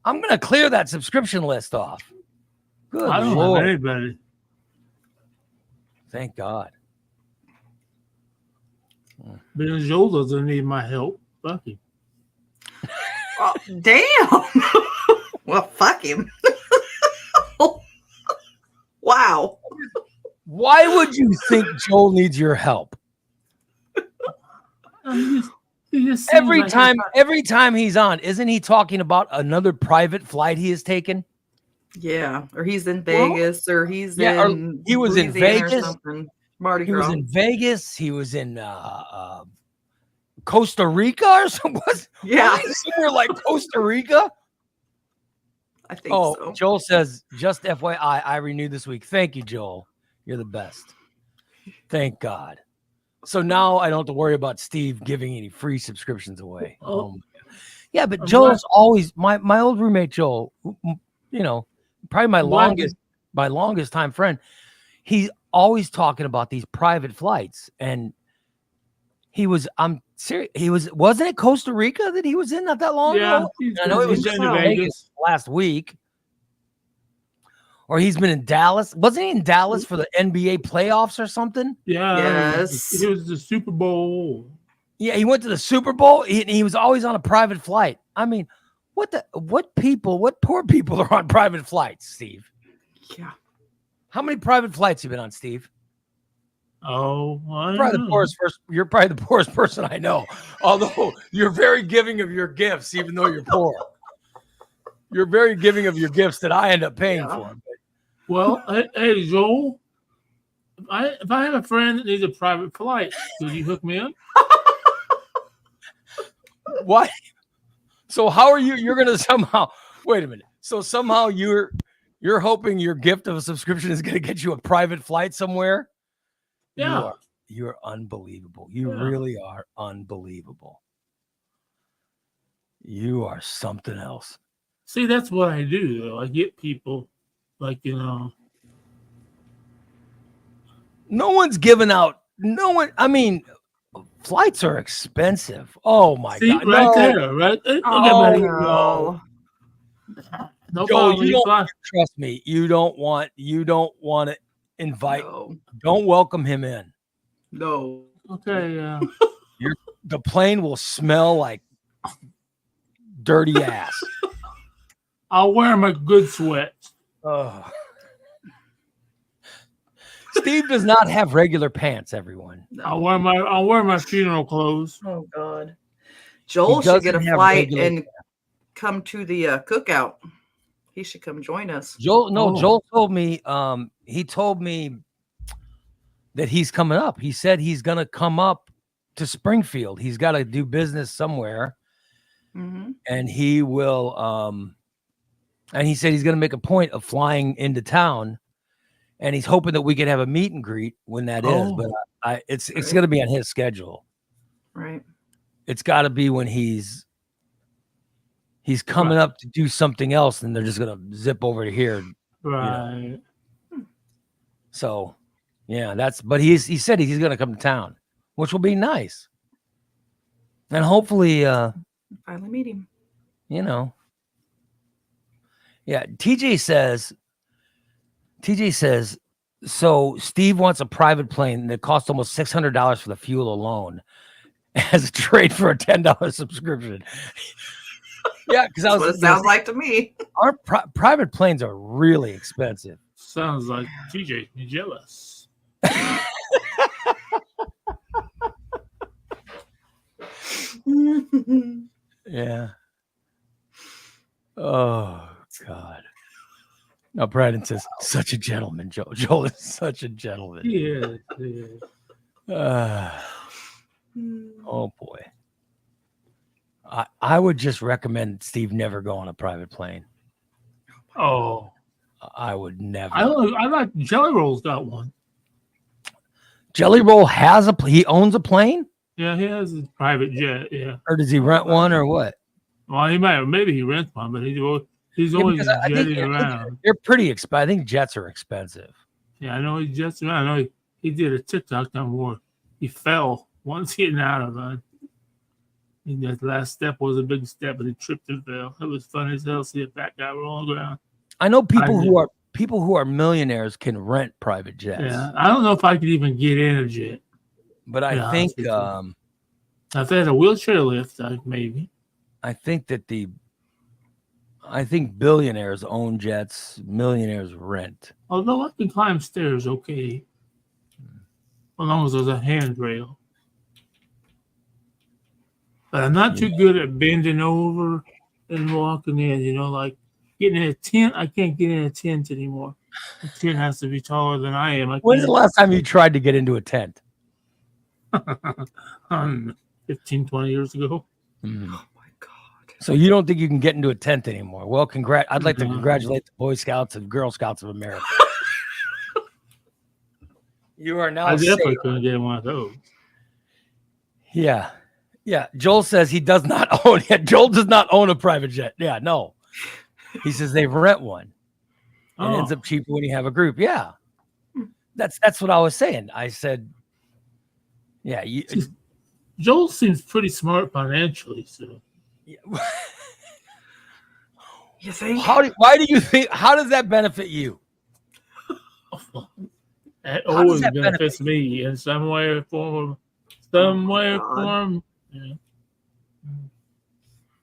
I'm gonna clear that subscription list off. Good I don't Lord. have anybody. Thank God. Because Joel doesn't need my help. Fuck him. Oh, damn. Well, fuck him. Wow. Why would you think Joel needs your help? He just seems Every like- time he's on, isn't he talking about another private flight he has taken? Yeah, or he's in Vegas, or he's Yeah, or in he was in Louisiana or Vegas. something. Mardi He was Gras. in Vegas. He was in Costa Rica or something. Yeah, Was he somewhere like Costa Rica? I think Oh, so. Joel says, "Just FYI, I renewed this week." Thank you, Joel. You're the best. Thank God. So now I don't have to worry about Steve giving any free subscriptions away. Oh. My God. Yeah, but I'm Joel's always my old roommate Joel. You know, probably my longest time friend. He's always talking about these private flights, and I'm serious. Wasn't it Costa Rica that he was in not that long Yeah, ago? he's I know it was he's just been in to Vegas last week. Or he's been in Dallas. Wasn't he in Dallas for the NBA playoffs or something? Yeah. Yes. It was the Super Bowl. Yeah, he went to the Super Bowl. He was always on a private flight. I mean, what poor people are on private flights, Steve? Yeah. How many private flights have you been on, Steve? Oh, I You're don't probably know. you're probably the poorest person I know. Although you're very giving of your gifts, even though you're poor. You're very giving of your gifts that I end up paying Yeah. for. Well, hey, Joel, if I have a friend that needs a private flight, could you hook me up? What? So how are you're gonna somehow wait a minute. So somehow you're hoping your gift of a subscription is gonna get you a private flight somewhere? Yeah. You're unbelievable. You Yeah. really are unbelievable. You are something else. See, that's what I do, though. I get people, like, No one's giving out. I mean, flights are expensive. Oh my see, God. right No. there, right? Look Oh, at me. no. No Joel, problem. you fly. trust me. You don't want to invite. No. Don't welcome him in. No. Okay, The plane will smell like dirty ass. I'll wear my good sweats. Oh. Steve does not have regular pants, everyone. I'll wear my funeral clothes. Oh, God. Joel should get a doesn't have flight regular and come to the cookout. He should come join us. Joel. No, Oh. Joel told me. He told me that he's coming up. He said he's gonna come up to Springfield. He's got to do business somewhere, Hmm. and he will. And he said he's gonna make a point of flying into town, and he's hoping that we can have a meet and greet when that is. Oh. But it's Right. gonna be on his schedule. Right. It's got to be when he's coming up to do something else, and they're just gonna zip over to here. Right. So, yeah, but he said he's gonna come to town, which will be nice, and hopefully, Finally meet him. you know, yeah. TJ says, so Steve wants a private plane that costs almost $600 for the fuel alone, as a trade for a $10 subscription. Yeah, because I That's was. what it sounds like to me. Our private planes are really expensive. Sounds like TJ jealous. Yeah. Oh God. Now Brandon says, "Such a gentleman, Joel. Joel is such a gentleman." Yeah. Oh boy. I would just recommend Steve never go on a private plane. Oh, I would never. I like Jelly Roll's got one. Jelly Roll has he owns a plane, Yeah, he has a private jet. Yeah. or does he rent one, or what? Well, maybe he rents one, but he's Yeah, always because I think jetting around. they're pretty expensive. I think jets are expensive. Yeah, I know he jets around. I know he did a TikTok time where he fell once getting out of it. And that last step was a big step, but he tripped and fell. It was funny as hell. See a fat guy roll on the ground. I know people who are millionaires can rent private jets. Yeah, I don't know if I could even get in a jet. But I Yeah, think that's good. If they had a wheelchair lift, maybe. I think billionaires own jets, millionaires rent. Although I can climb stairs, okay, as long as there's a handrail. But I'm not too good at bending over and walking in. Like getting in a tent. I can't get in a tent anymore. The tent has to be taller than I am. When's the last time you tried to get into a tent? 15, 20 years ago. Mhm. Oh my God. So you don't think you can get into a tent anymore? Well, I'd like to No. congratulate the Boy Scouts and Girl Scouts of America. You are now I definitely safe. couldn't get in one of those. Yeah. Yeah. Joel says he does not own it. Joel does not own a private jet. Yeah, no. He says they rent one. It ends up cheaper when you have a group. Yeah. That's what I was saying. I said, yeah, Joel seems pretty smart financially, so You think? why do you think, how does that benefit you? that How does always that benefits me in some way or form. Yeah.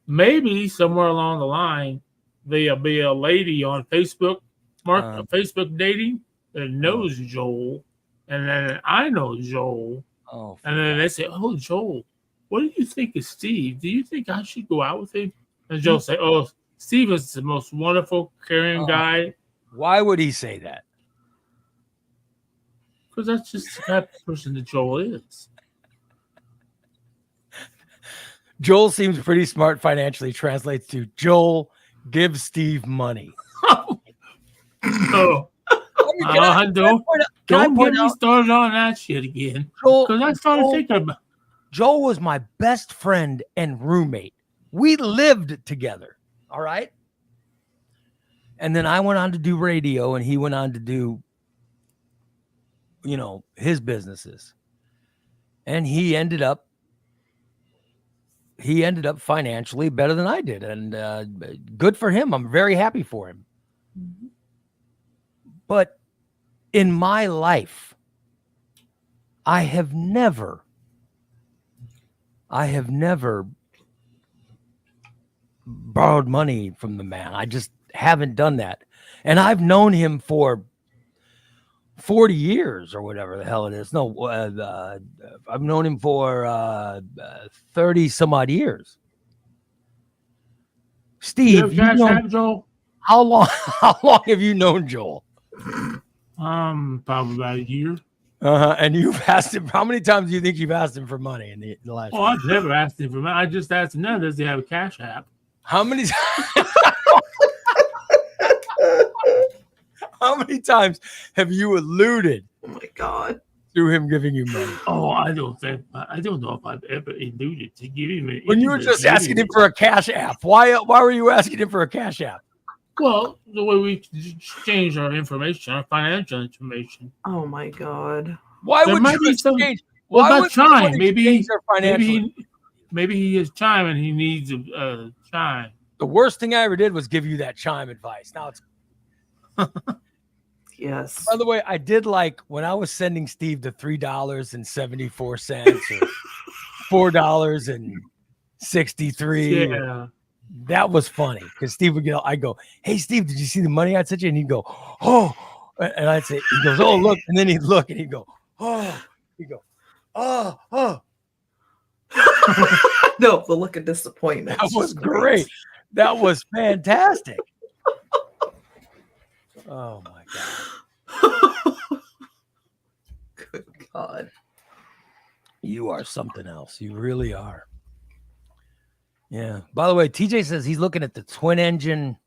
Maybe somewhere along the line there'll be a lady on Facebook, Facebook dating that knows Joel, and then I know Joel, Oh, and then they say, "Oh, Joel, what do you think of Steve? Do you think I should go out with him?" And Joel say, "Oh, Steve is the most wonderful, caring guy." why would he say that? Because that's just the type of person that Joel is. Joel seems pretty smart financially, translates to Joel gives Steve money. Oh, don't get me started on that shit again. Because I started thinking about. Joel was my best friend and roommate. We lived together. All right. And then I went on to do radio, and he went on to do, his businesses. And he ended up financially better than I did. And good for him. I'm very happy for him. Mhm. But in my life, I have never borrowed money from the man. I just haven't done that. And I've known him for 40 years or whatever the hell it is. No, I've known him for 30 some odd years. You Steve, have Cash App, Joel? how long have you known Joel? Probably about a year. And you've asked him, how many times do you think you've asked him for money in the last Oh, I've never asked him for money. I just asked him now, does he have a Cash App? How many how many times have you alluded Oh my God. to him giving you money? Oh, I don't know if I've ever alluded to giving him. When you were just asking him for a Cash App, why were you asking him for a Cash App? Well, the way we exchange our information, our financial information. Oh my God. Why There would might you be some- exchange? What Why about would Chime? someone Maybe exchange their financial? maybe he is Chime and he needs a Chime. The worst thing I ever did was give you that Chime advice. Now it's, Yes. by the way, I did like when I was sending Steve the $3.74 or $4.63. Yeah. That was funny because Steve would I go, hey Steve, did you see the money I sent you? And he'd go, oh, and I'd say, he goes, oh look, and then he'd look and he'd go, oh, he'd go, oh. No, the look of disappointment. That was great. That was fantastic. Oh my God. Good God. You are something else. You really are. Yeah. By the way, TJ says he's looking at the twin engine.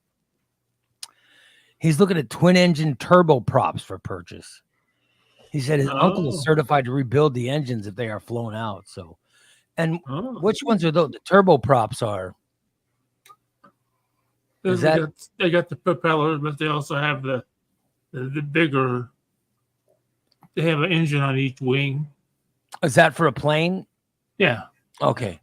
He's looking at twin engine turboprops for purchase. He said his uncle is certified to rebuild the engines if they are flown out. So, and which ones are those? The turboprops are. Is that they got the propeller, but they also have the bigger. They have an engine on each wing. is that for a plane? Yeah. Okay.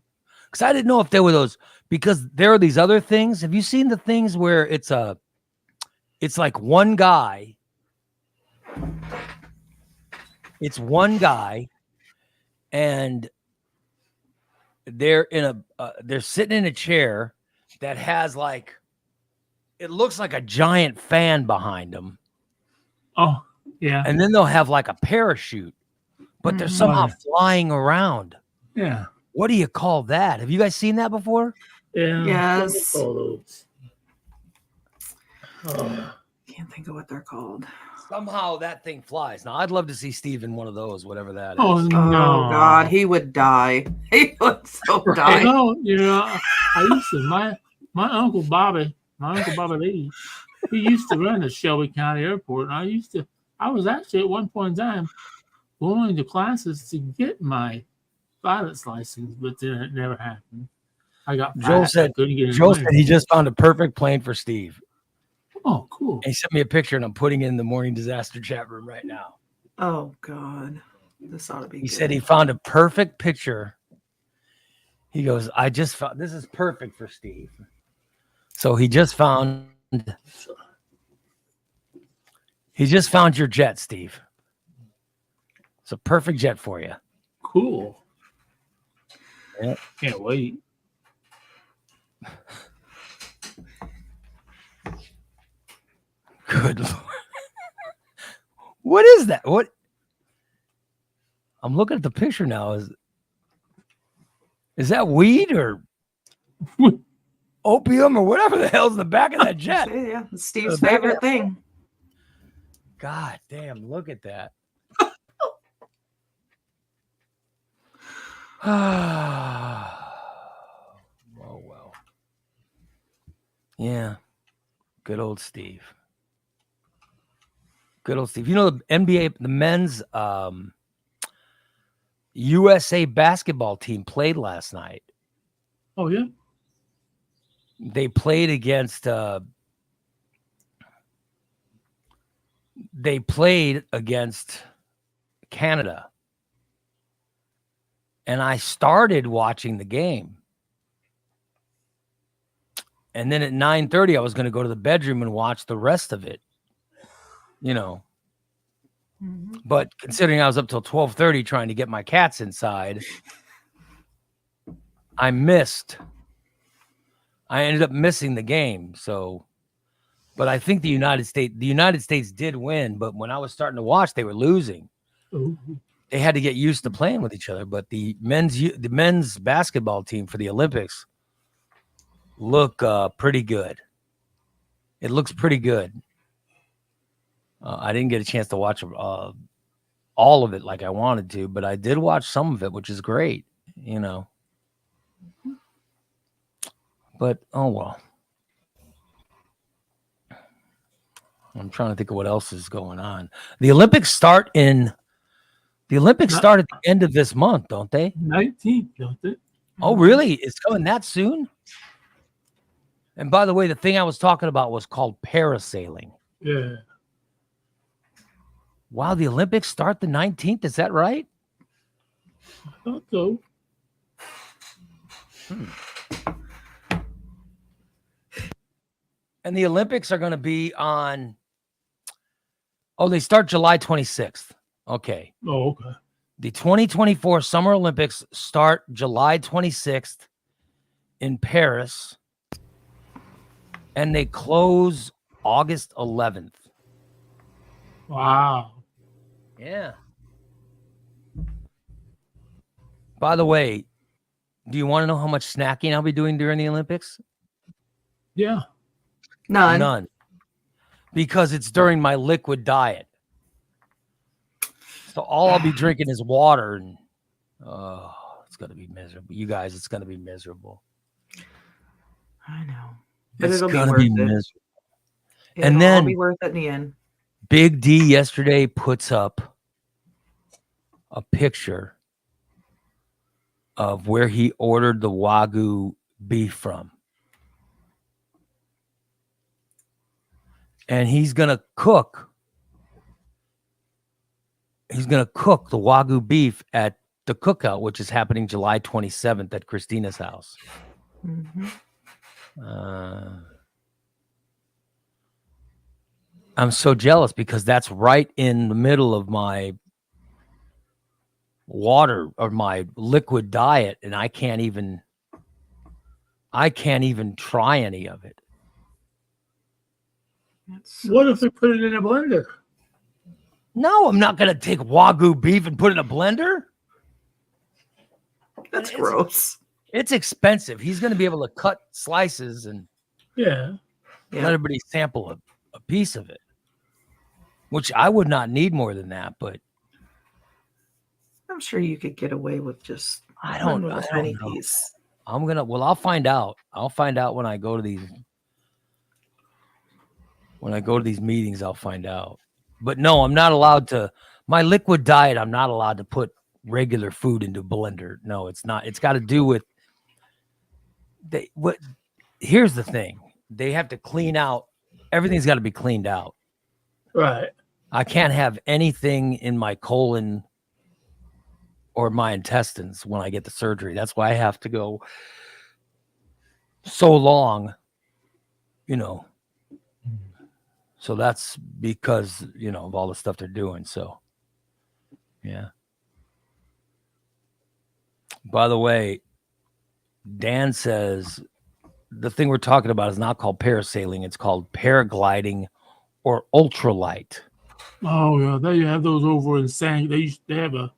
Because I didn't know if there were those, because there are these other things. Have you seen the things where it's like one guy? It's one guy, and they're they're sitting in a chair that has like, it looks like a giant fan behind them, Oh, yeah. and then they'll have like a parachute, but they're somehow flying around. Yeah. What do you call that? Have you guys seen that before? Yeah. Yes. All those. Oh. Can't think of what they're called. Somehow that thing flies. Now I'd love to see Steve in one of those, whatever that is. Oh, Oh no. God, he would die. He would so die. No, I used to my uncle Bobby Lee, he used to run the Shelby County Airport, and I was actually at one point in time going to classes to get my pilot's license, but then it never happened. I got Joel fat. I couldn't get Joel in. said he just found a perfect plane for Steve. Oh, cool. And he sent me a picture, and I'm putting it in the morning disaster chat room right now. Oh God, this ought to be. He good. said he found a perfect picture. He goes, I just found, this is perfect for Steve. So he just found your jet, Steve. It's a perfect jet for you. Cool. Yeah. Can't wait. Good Lord. What is that? What? I'm looking at the picture now. Is that weed or opium or whatever the hell's in the back of that jet? Yeah, it's Steve's The back of favorite that- thing. God damn, look at that. Oh, well. Yeah. Good old Steve. Good old Steve. You know, the NBA, the men's USA basketball team played last night. Oh, yeah. They played against Canada. And I started watching the game. And then at 9:30, I was going to go to the bedroom and watch the rest of it. You know. Mhm. But considering I was up till 12:30 trying to get my cats inside, I ended up missing the game. So But I think the United States did win. But when I was starting to watch, they were losing. Ooh. They had to get used to playing with each other. But the men's basketball team for the Olympics look pretty good. It looks pretty good. I didn't get a chance to watch all of it like I wanted to, but I did watch some of it, which is great, you know. But oh well. I'm trying to think of what else is going on. The Olympics start at the end of this month, don't they? 19th, don't they? Oh, really? It's coming that soon? And by the way, the thing I was talking about was called parasailing. Yeah. Wow, the Olympics start the 19th. Is that right? I thought so. And the Olympics are going to be on. Oh, they start July 26th. Okay. Oh, okay. The 2024 Summer Olympics start July 26th in Paris, and they close August 11th. Wow. Yeah. By the way, do you want to know how much snacking I'll be doing during the Olympics? Yeah. None. Because it's during my liquid diet. So all I'll be drinking is water, and it's going to be miserable. You guys, it's going to be miserable. I know. But It's it'll be going to worth be it. miserable. It'll And all then- be worth it in the end. Big D yesterday puts up a picture of where he ordered the Wagyu beef from. And he's going to cook. He's going to cook the Wagyu beef at the cookout, which is happening July 27th at Christina's house. Mhm. I'm so jealous because that's right in the middle of my water or my liquid diet, and I can't even try any of it. That's- What if they put it in a blender? No, I'm not going to take Wagyu beef and put it in a blender. That's It's- gross. It's expensive. He's going to be able to cut slices and Yeah. Yeah. let everybody sample a piece of it, which I would not need more than that, but I'm sure you could get away with just I one don't, little I don't tiny know. piece. I'll find out. I'll find out when I go to these. When I go to these meetings, I'll find out. But no, I'm not allowed to. My liquid diet, I'm not allowed to put regular food into a blender. No, it's not. It's got to do with. Here's the thing. They have to clean out. Everything's got to be cleaned out. Right. I can't have anything in my colon or my intestines when I get the surgery. That's why I have to go so long, you know. So that's because, you know, of all the stuff they're doing. So, yeah. By the way, Dan says the thing we're talking about is not called parasailing. It's called paragliding or ultralight. Oh yeah, they have those over in They have a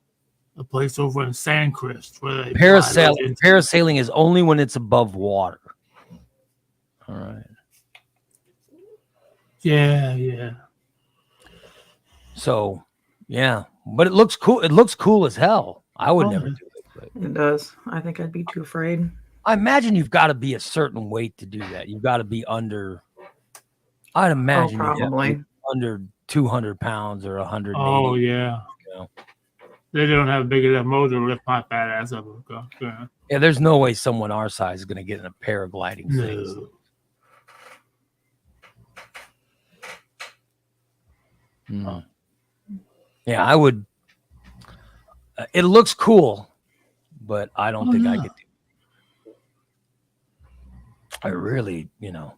place over in Sandcrest where they fly those in. Parasailing is only when it's above water. All right. Yeah. So, yeah, but it looks cool. It looks cool as hell. I would Oh, never yeah. do it. But It does. I think I'd be too afraid. I imagine you've got to be a certain weight to do that. You've got to be under. I'd imagine you have to be probably. under 200 pounds or 180. Oh yeah. Yeah. They don't have a big enough motor to lift my fat ass up. Yeah. Yeah, there's no way someone our size is going to get in a paragliding thing. No. Mm. Yeah, I would. It looks cool, but I don't think I yeah. could do it. I really, you know,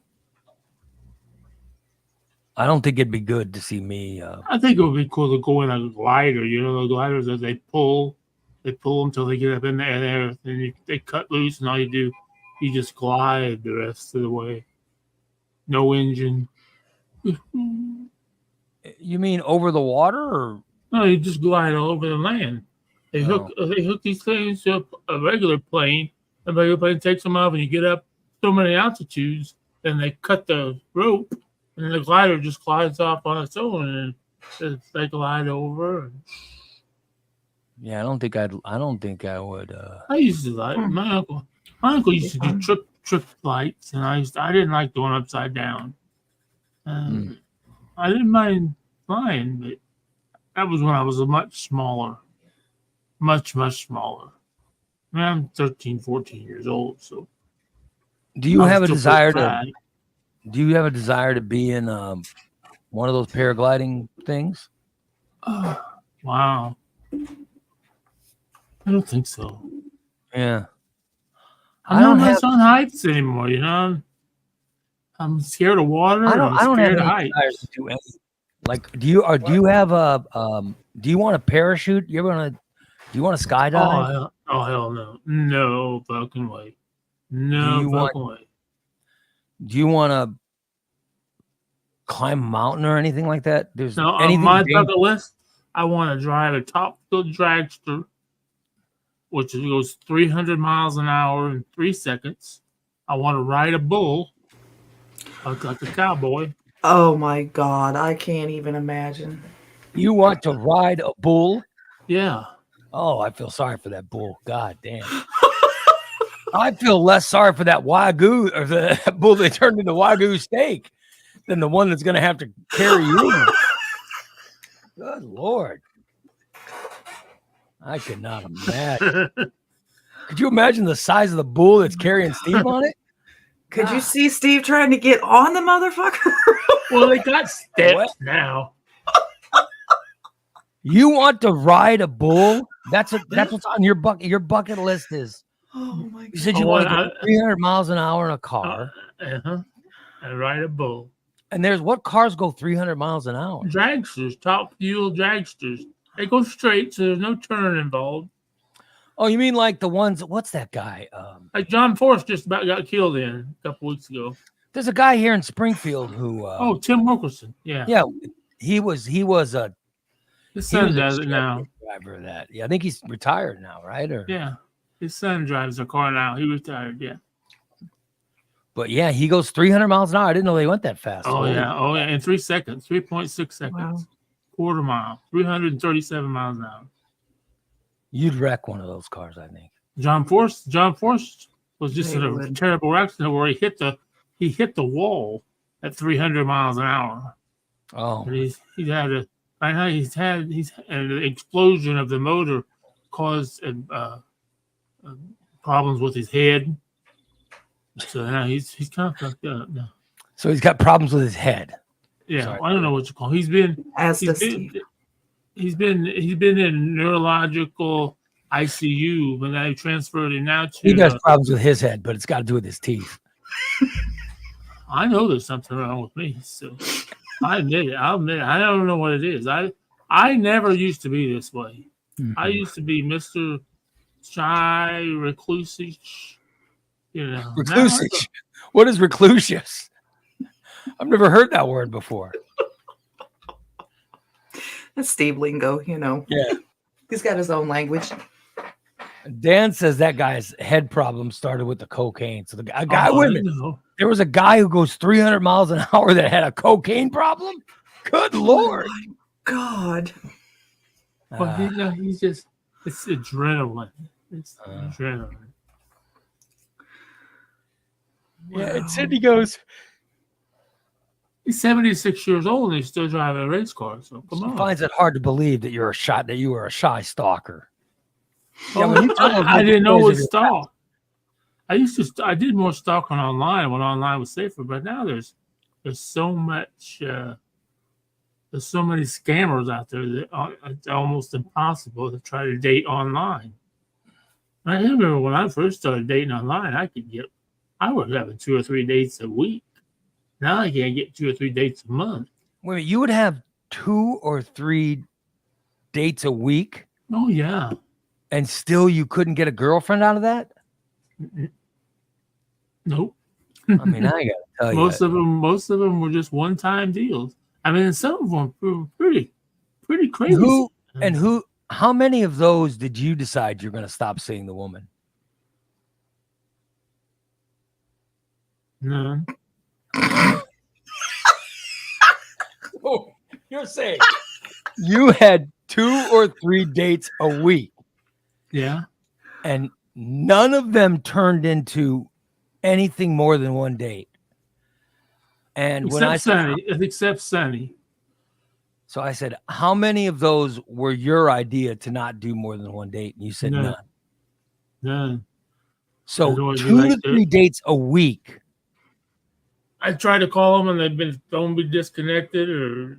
I don't think it'd be good to see me. I think it would be cool to go in a glider. You know, the gliders that they pull them till they get up in the air, and they cut loose, and all you do, you just glide the rest of the way. No engine. You mean over the water, or No, you just glide all over the land. They hook these things to a regular plane. The regular plane takes them off, and you get up so many altitudes, then they cut the rope, and the glider just glides off on its own, and they glide over. And yeah, I don't think I would. I used to like my uncle. My uncle used to do trip flights, and I didn't like going upside down. I didn't mind flying, but that was when I was much smaller, much smaller. I mean, I'm 13, 14 years old, so. Do you I was have a still desire pretty to? fat. Do you have a desire to be in one of those paragliding things? Oh, wow. I don't think so. Yeah. I'm not much on heights anymore, you know. I'm scared of water. I don't have scared any of heights. desire to do any. Like, do you have a do you want a parachute? Do you want to skydive? Oh hell no. No fucking way. No fucking way. Do you want to climb a mountain or anything like that? There's No, on anything my bucket list, I want to drive a top fuel dragster, which goes 300 miles an hour in 3 seconds. I want to ride a bull, like a cowboy. Oh my God, I can't even imagine. You want to ride a bull? Yeah. Oh, I feel sorry for that bull. God damn. I feel less sorry for that Wagyu or the bull they turned into Wagyu steak than the one that's going to have to carry you. Good Lord. I could not imagine. Could you imagine the size of the bull that's carrying Steve on it? Could you see Steve trying to get on the motherfucker? Well, they got steps now. You want to ride a bull? That's what's on your bucket. Your bucket list is. Oh my God. You said you want to go 300 miles an hour in a car. And ride a bull. And there's what cars go 300 miles an hour? Dragsters, top fuel dragsters. They go straight, so there's no turn involved. Oh, you mean like the ones? What's that guy? Like John Forrest just about got killed in a couple weeks ago. There's a guy here in Springfield who. Tim Wilkerson. Yeah. Yeah, he was a. His son does it now. Driver of that. Yeah, I think he's retired now, right? Or Yeah. His son drives a car now. He retired. Yeah. But yeah, he goes 300 miles an hour. I didn't know they went that fast. Oh yeah. In 3 seconds, 3.6 seconds, Wow. quarter mile, 337 miles an hour. You'd wreck one of those cars, I think. John Forrest was just in a would. terrible accident where he hit the wall at 300 miles an hour. Oh, And he's had an explosion of the motor caused problems with his head. So now he's kind of fucked up now. so he's got problems with his head. Yeah, Sorry. I don't know what you call. He's been in neurological ICU, but they transferred him now to. He has problems with his head, but it's got to do with his teeth. I know there's something wrong with me, so I admit it. I'll admit it. I don't know what it is. I never used to be this way. I used to be Mr. Shy, reclusive. You know, Reclusive. What is reclusious? I've never heard that word before. That's Steve lingo, you know. Yeah. He's got his own language. Dan says that guy's head problem started with the cocaine. So a guy, Oh, wait a minute. no. There was a guy who goes 300 miles an hour that had a cocaine problem. Good Lord. God. Well, he's just, it's adrenaline. It's adrenaline. Yeah, and Sydney goes, He's 76 years old and he's still driving a race car. So come on. finds it hard to believe that you were a shy stalker. Oh, Yeah, when you tell I didn't know it pictures was of your stalk. I did more stalking online when online was safer, but now there's so much there's so many scammers out there that it's almost impossible to try to date online. I remember when I first started dating online, I was having 2 or 3 dates a week. Now I can't get 2 or 3 dates a month. Wait, you would have 2 or 3 dates a week, Oh yeah. and still you couldn't get a girlfriend out of that? Nope. I mean, I gotta tell you. most of them were just one-time deals. I mean, some of them were pretty crazy. How many of those did you decide you're going to stop seeing the woman? None. Oh, you're saying you had 2 or 3 dates a week, Yeah. and none of them turned into anything more than one date. And when I said, Except Sunny. so I said, how many of those were your idea to not do more than one date? And you said None. none. So None. 2 to 3 dates a week. I tried to call them and they've been don't be disconnected, or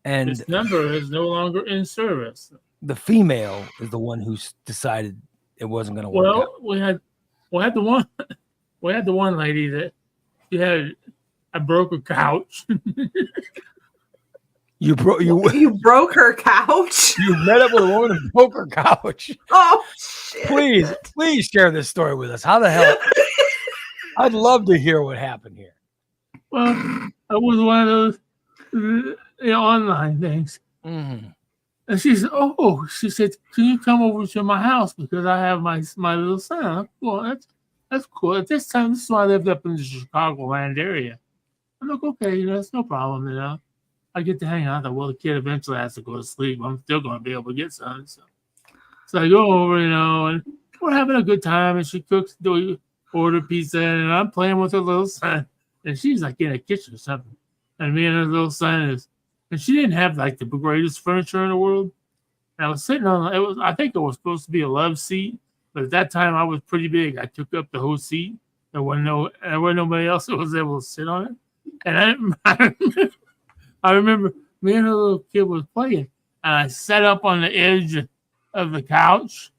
And this number is no longer in service. the female is the one who decided it wasn't going to work out. Well, we had the one lady that I broke her couch. You You broke her couch. you met up with a woman and broke her couch. Oh shit! Please share this story with us. How the hell? I'd love to hear what happened here. Well, it was one of those online things. Mm-hmm. And she said, "Can you come over to my house because I have my little son?" Well, that's cool. At this time, this is why I lived up in the Chicagoland area. I'm like, okay, that's no problem, I get to hang out. Well, the kid eventually has to go to sleep. I'm still going to be able to get some. So I go over, and we're having a good time. And she cooks, order pizza, and I'm playing with her little son. And she's like in a kitchen or something. And me and her little son and she didn't have like the greatest furniture in the world. And I was sitting on I think it was supposed to be a love seat, but at that time I was pretty big. I took up the whole seat. There wasn't nobody else that was able to sit on it. And I remember me and her little kid was playing, and I sat up on the edge of the couch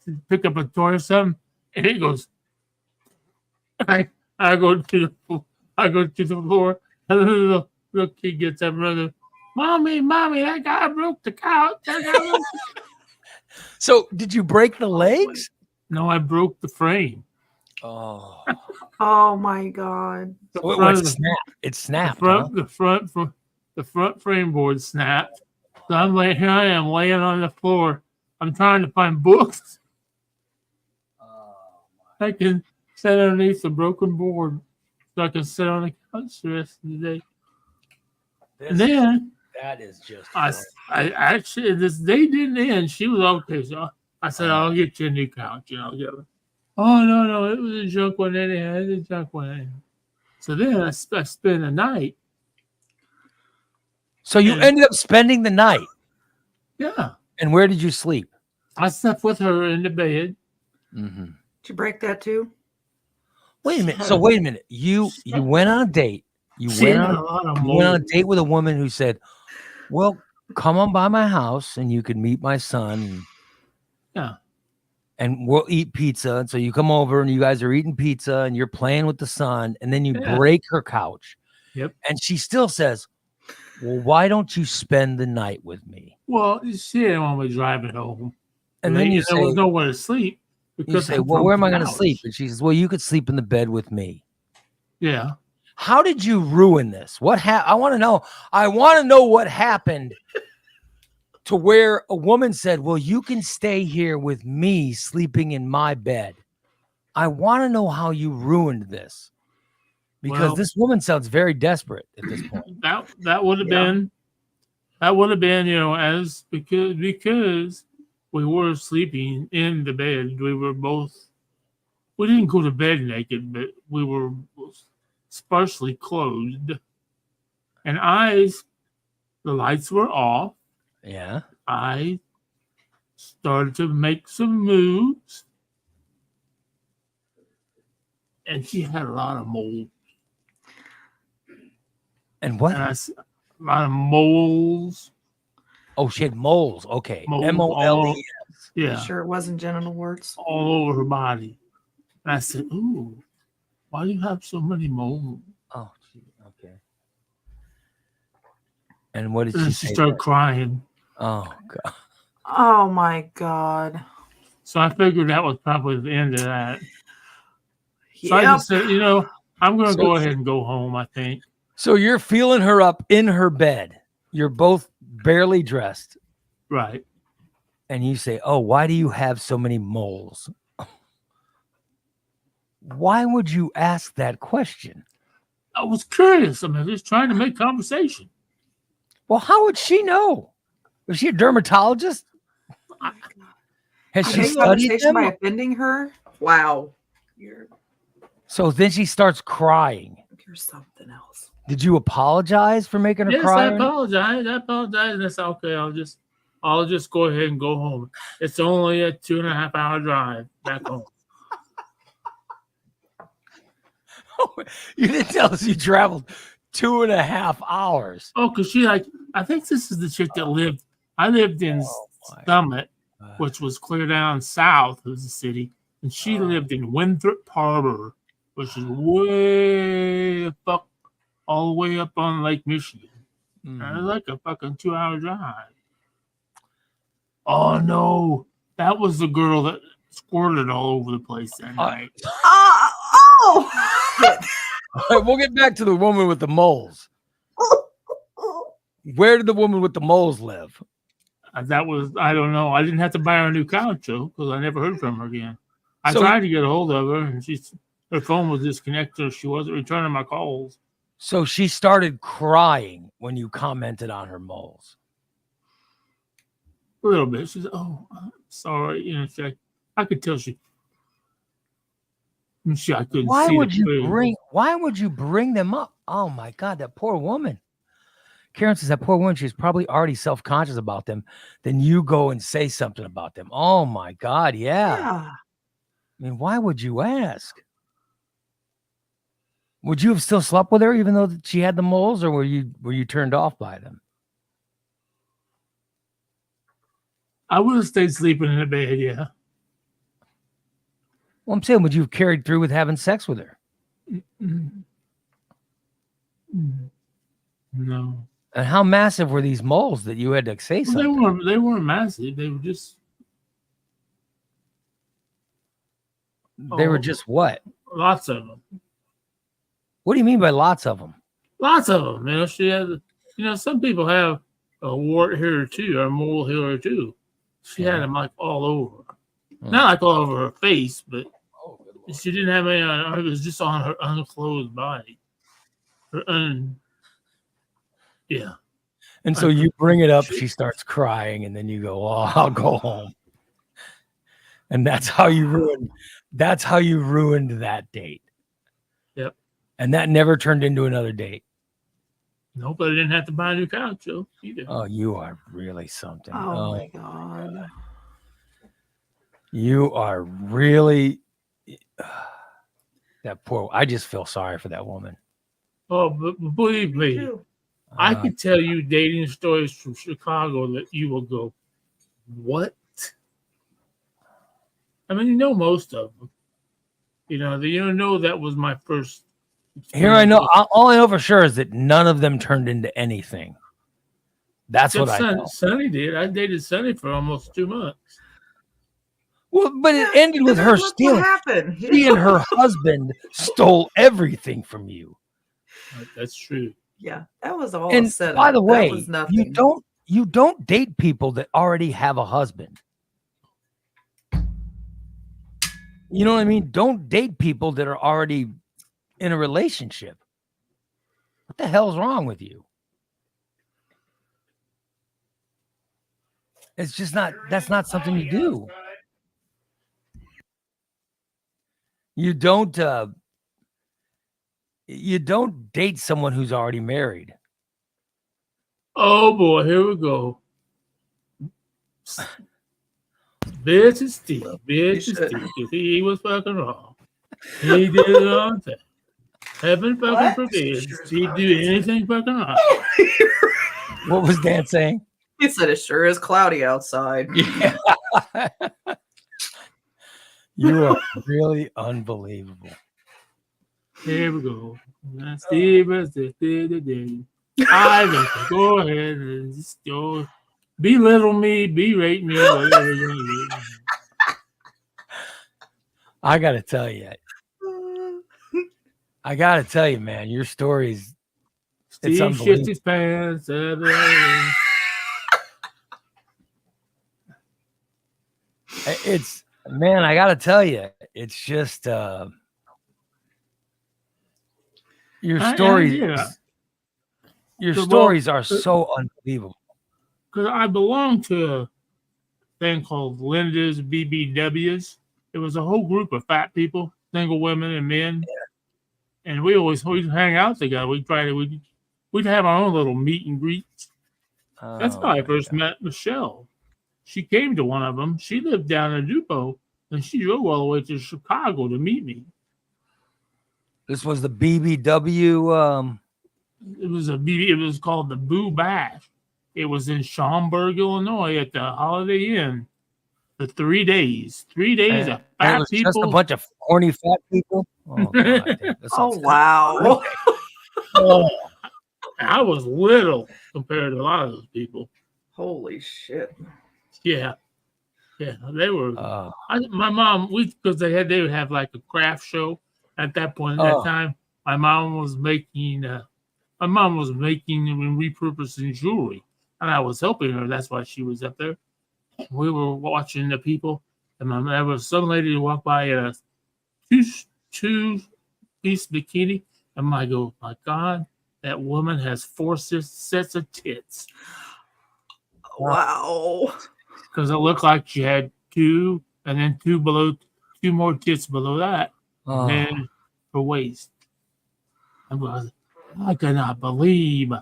to pick up a toy or something, and it goes. I go to the floor, and the little kid gets up and runs. Mommy, that guy broke the couch. So, did you break the legs? No, I broke the frame. Oh, Oh my god! it snapped. The front frame board snapped. So here I am laying on the floor. I'm trying to find books. I can sit underneath the broken board so I can sit on the couch the rest of the day. And then that is just. I actually, this day didn't end. She was okay. So I said, I'll get you a new couch. Oh, no, it was a junk one anyhow. It was a junk one anyhow. So then I spent the night. So you ended up spending the night. Yeah. And where did you sleep? I slept with her in the bed. Mm-hmm. Did you break that too? Wait a minute. So wait a minute. You went on a date. You went on a date with a woman who said, "Well, come on by my house and you can meet my son." Yeah. And we'll eat pizza. And so you come over and you guys are eating pizza and you're playing with the son, and then you break her couch. Yep. And she still says, "Well, why don't you spend the night with me?" Well, she didn't want me driving home. And then you there was nowhere to sleep. You say, "Well, where am I going to sleep?" And she says, "Well, you could sleep in the bed with me." Yeah. How did you ruin this? I want to know. I want to know what happened to where a woman said, "Well, you can stay here with me sleeping in my bed." I want to know how you ruined this, because this woman sounds very desperate at this point. That would have been as because we were sleeping in the bed. We didn't go to bed naked, but we were sparsely clothed, and the lights were off. Yeah. I started to make some moves, and she had a lot of mold. And what? A lot of moles. Oh, she had moles. Okay. Moles, MOLES. Yeah. Sure, it wasn't genital warts. All over her body. And I said, "Ooh, why do you have so many moles?" Oh, gee, okay. And what did And she she say? started crying. Oh, God. Oh my god! So I figured that was probably the end of that. So Yep. I just said, I'm going to So- go ahead and go home, I think. So you're feeling her up in her bed. You're both barely dressed. Right. And you say, "Oh, why do you have so many moles?" Why would you ask that question? I was curious. I mean, just trying to make conversation. Well, how would she know? Was she a dermatologist? Has she Make studied conversation by them? offending her. Wow, you're So then she starts crying. something else. Did you apologize for making her Yes, cry? I apologize. And it's okay. I'll just go ahead and go home. It's only a 2.5 hour drive back home. You didn't tell us you traveled 2.5 hours. Oh, because I think this is the chick that I lived in Oh, my Summit, God. which was clear down south of the city. And she lived in Winthrop Harbor, which is way up, all the way up on Lake Michigan. And Mhm. it's like a fucking 2 hour drive. Oh, no. That was the girl that squirted all over the place that night. Oh! All right, we'll get back to the woman with the moles. Where did the woman with the moles live? I don't know. I didn't have to buy her a new couch, though, because I never heard from her again. I So- tried to get a hold of her, and her phone was disconnected. She wasn't returning my calls. So she started crying when you commented on her moles. A little bit. She said, "Oh, I'm sorry." I could tell I couldn't Why see would the you face. why would you bring them up? Oh my God, that poor woman. Karen says that poor woman, she's probably already self-conscious about them. Then you go and say something about them. Oh my God, yeah. Yeah. I mean, why would you ask? Would you have still slept with her even though she had the moles, or were you turned off by them? I would have stayed sleeping in the bed, yeah. Well, I'm saying, would you have carried through with having sex with her? No. And how massive were these moles that you had to say Well, something? they weren't massive. They were just They were just what? lots of them. What do you mean by lots of them? Lots of them. She had, some people have a wart here or two, or a mole here or two. She had them like all over. Not like all over her face, but she didn't have any on. It was just on her unclothed body. Yeah. And so you bring it up, she starts crying, and then you go, "Oh, I'll go home." And that's how you ruined that date. Yep. And that never turned into another date. No, but I didn't have to buy a new couch, though, either. Oh, you are really something. Oh my God. You are really I just feel sorry for that woman. Oh, but believe me, I could tell you dating stories from Chicago that you will go, what? I mean, most of them. That was my first. Here I know. All I know for sure is that none of them turned into anything. That's what I know. Sonny did. I dated Sonny for almost 2 months. Well, but it ended with her Look stealing. what happened. She and her husband stole everything from you. That's true. Yeah, that was all. And set by up. the That way, was nothing. you don't date people that already have a husband. You know what I mean? Don't date people that are already in a relationship. What the hell's wrong with you? It's just that's not something you do. You don't date someone who's already married. Oh boy, here we go. Bitch is Steve. He was fucking wrong. He did it on time. Heaven fucking What? forbid Steve do anything fucking wrong. What was Dan saying? He said it sure is cloudy outside. Yeah. You are really unbelievable. Here we go. Steve is the I like to go ahead and just go belittle me, berate me, whatever you want to do. I got to tell you, I gotta tell you, man, your stories. It's Steve shits unbelievable. his pants. It's man, I gotta tell you, it's just your stories. Yeah. Your Well, stories are so unbelievable. Because I belong to a thing called Linda's BBWs. It was a whole group of fat people, single women and men, and we'd hang out together. We'd have our own little meet and greets. That's Oh, how I my first God. met Michelle. She came to one of them. She lived down in Dupo, and she drove all the way to Chicago to meet me. This was the BBW. It was called the Boo Bash. It was in Schaumburg, Illinois, at the Holiday Inn for 3 days. 3 days of And it fat was people. just a bunch of horny fat people. Oh, God, dude, that Oh sounds- wow. Oh, I was little compared to a lot of those people. Holy shit. Yeah, they were. Oh, My mom, because they would have like a craft show at that point. At Oh. that time, my mom was making and repurposing jewelry, and I was helping her. That's why she was up there. We were watching the people, and there was some lady who walked by in a two-piece bikini, and I go, my God, that woman has 4 sets of tits. Wow. Because it looked like she had 2, and then 2 more tits below that, oh. and then her waist. I cannot believe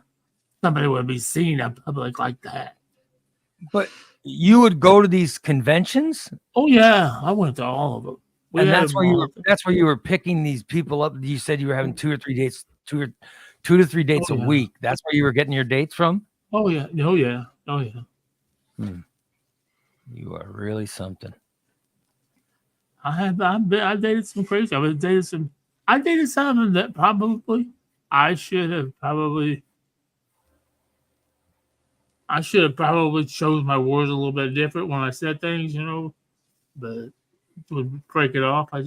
somebody would be seen in public like that. But you would go to these conventions, Oh yeah, I went to all of them. and had that's them where you all were. at the- That's where you were picking these people up. You said you were having 2 or 3 dates, 2 to 3 dates Oh, a yeah. week. That's where you were getting your dates from. Oh yeah, oh yeah. You are really something. I dated some crazy. I dated some that probably I should have probably chose my words a little bit different when I said things, but would break it off. I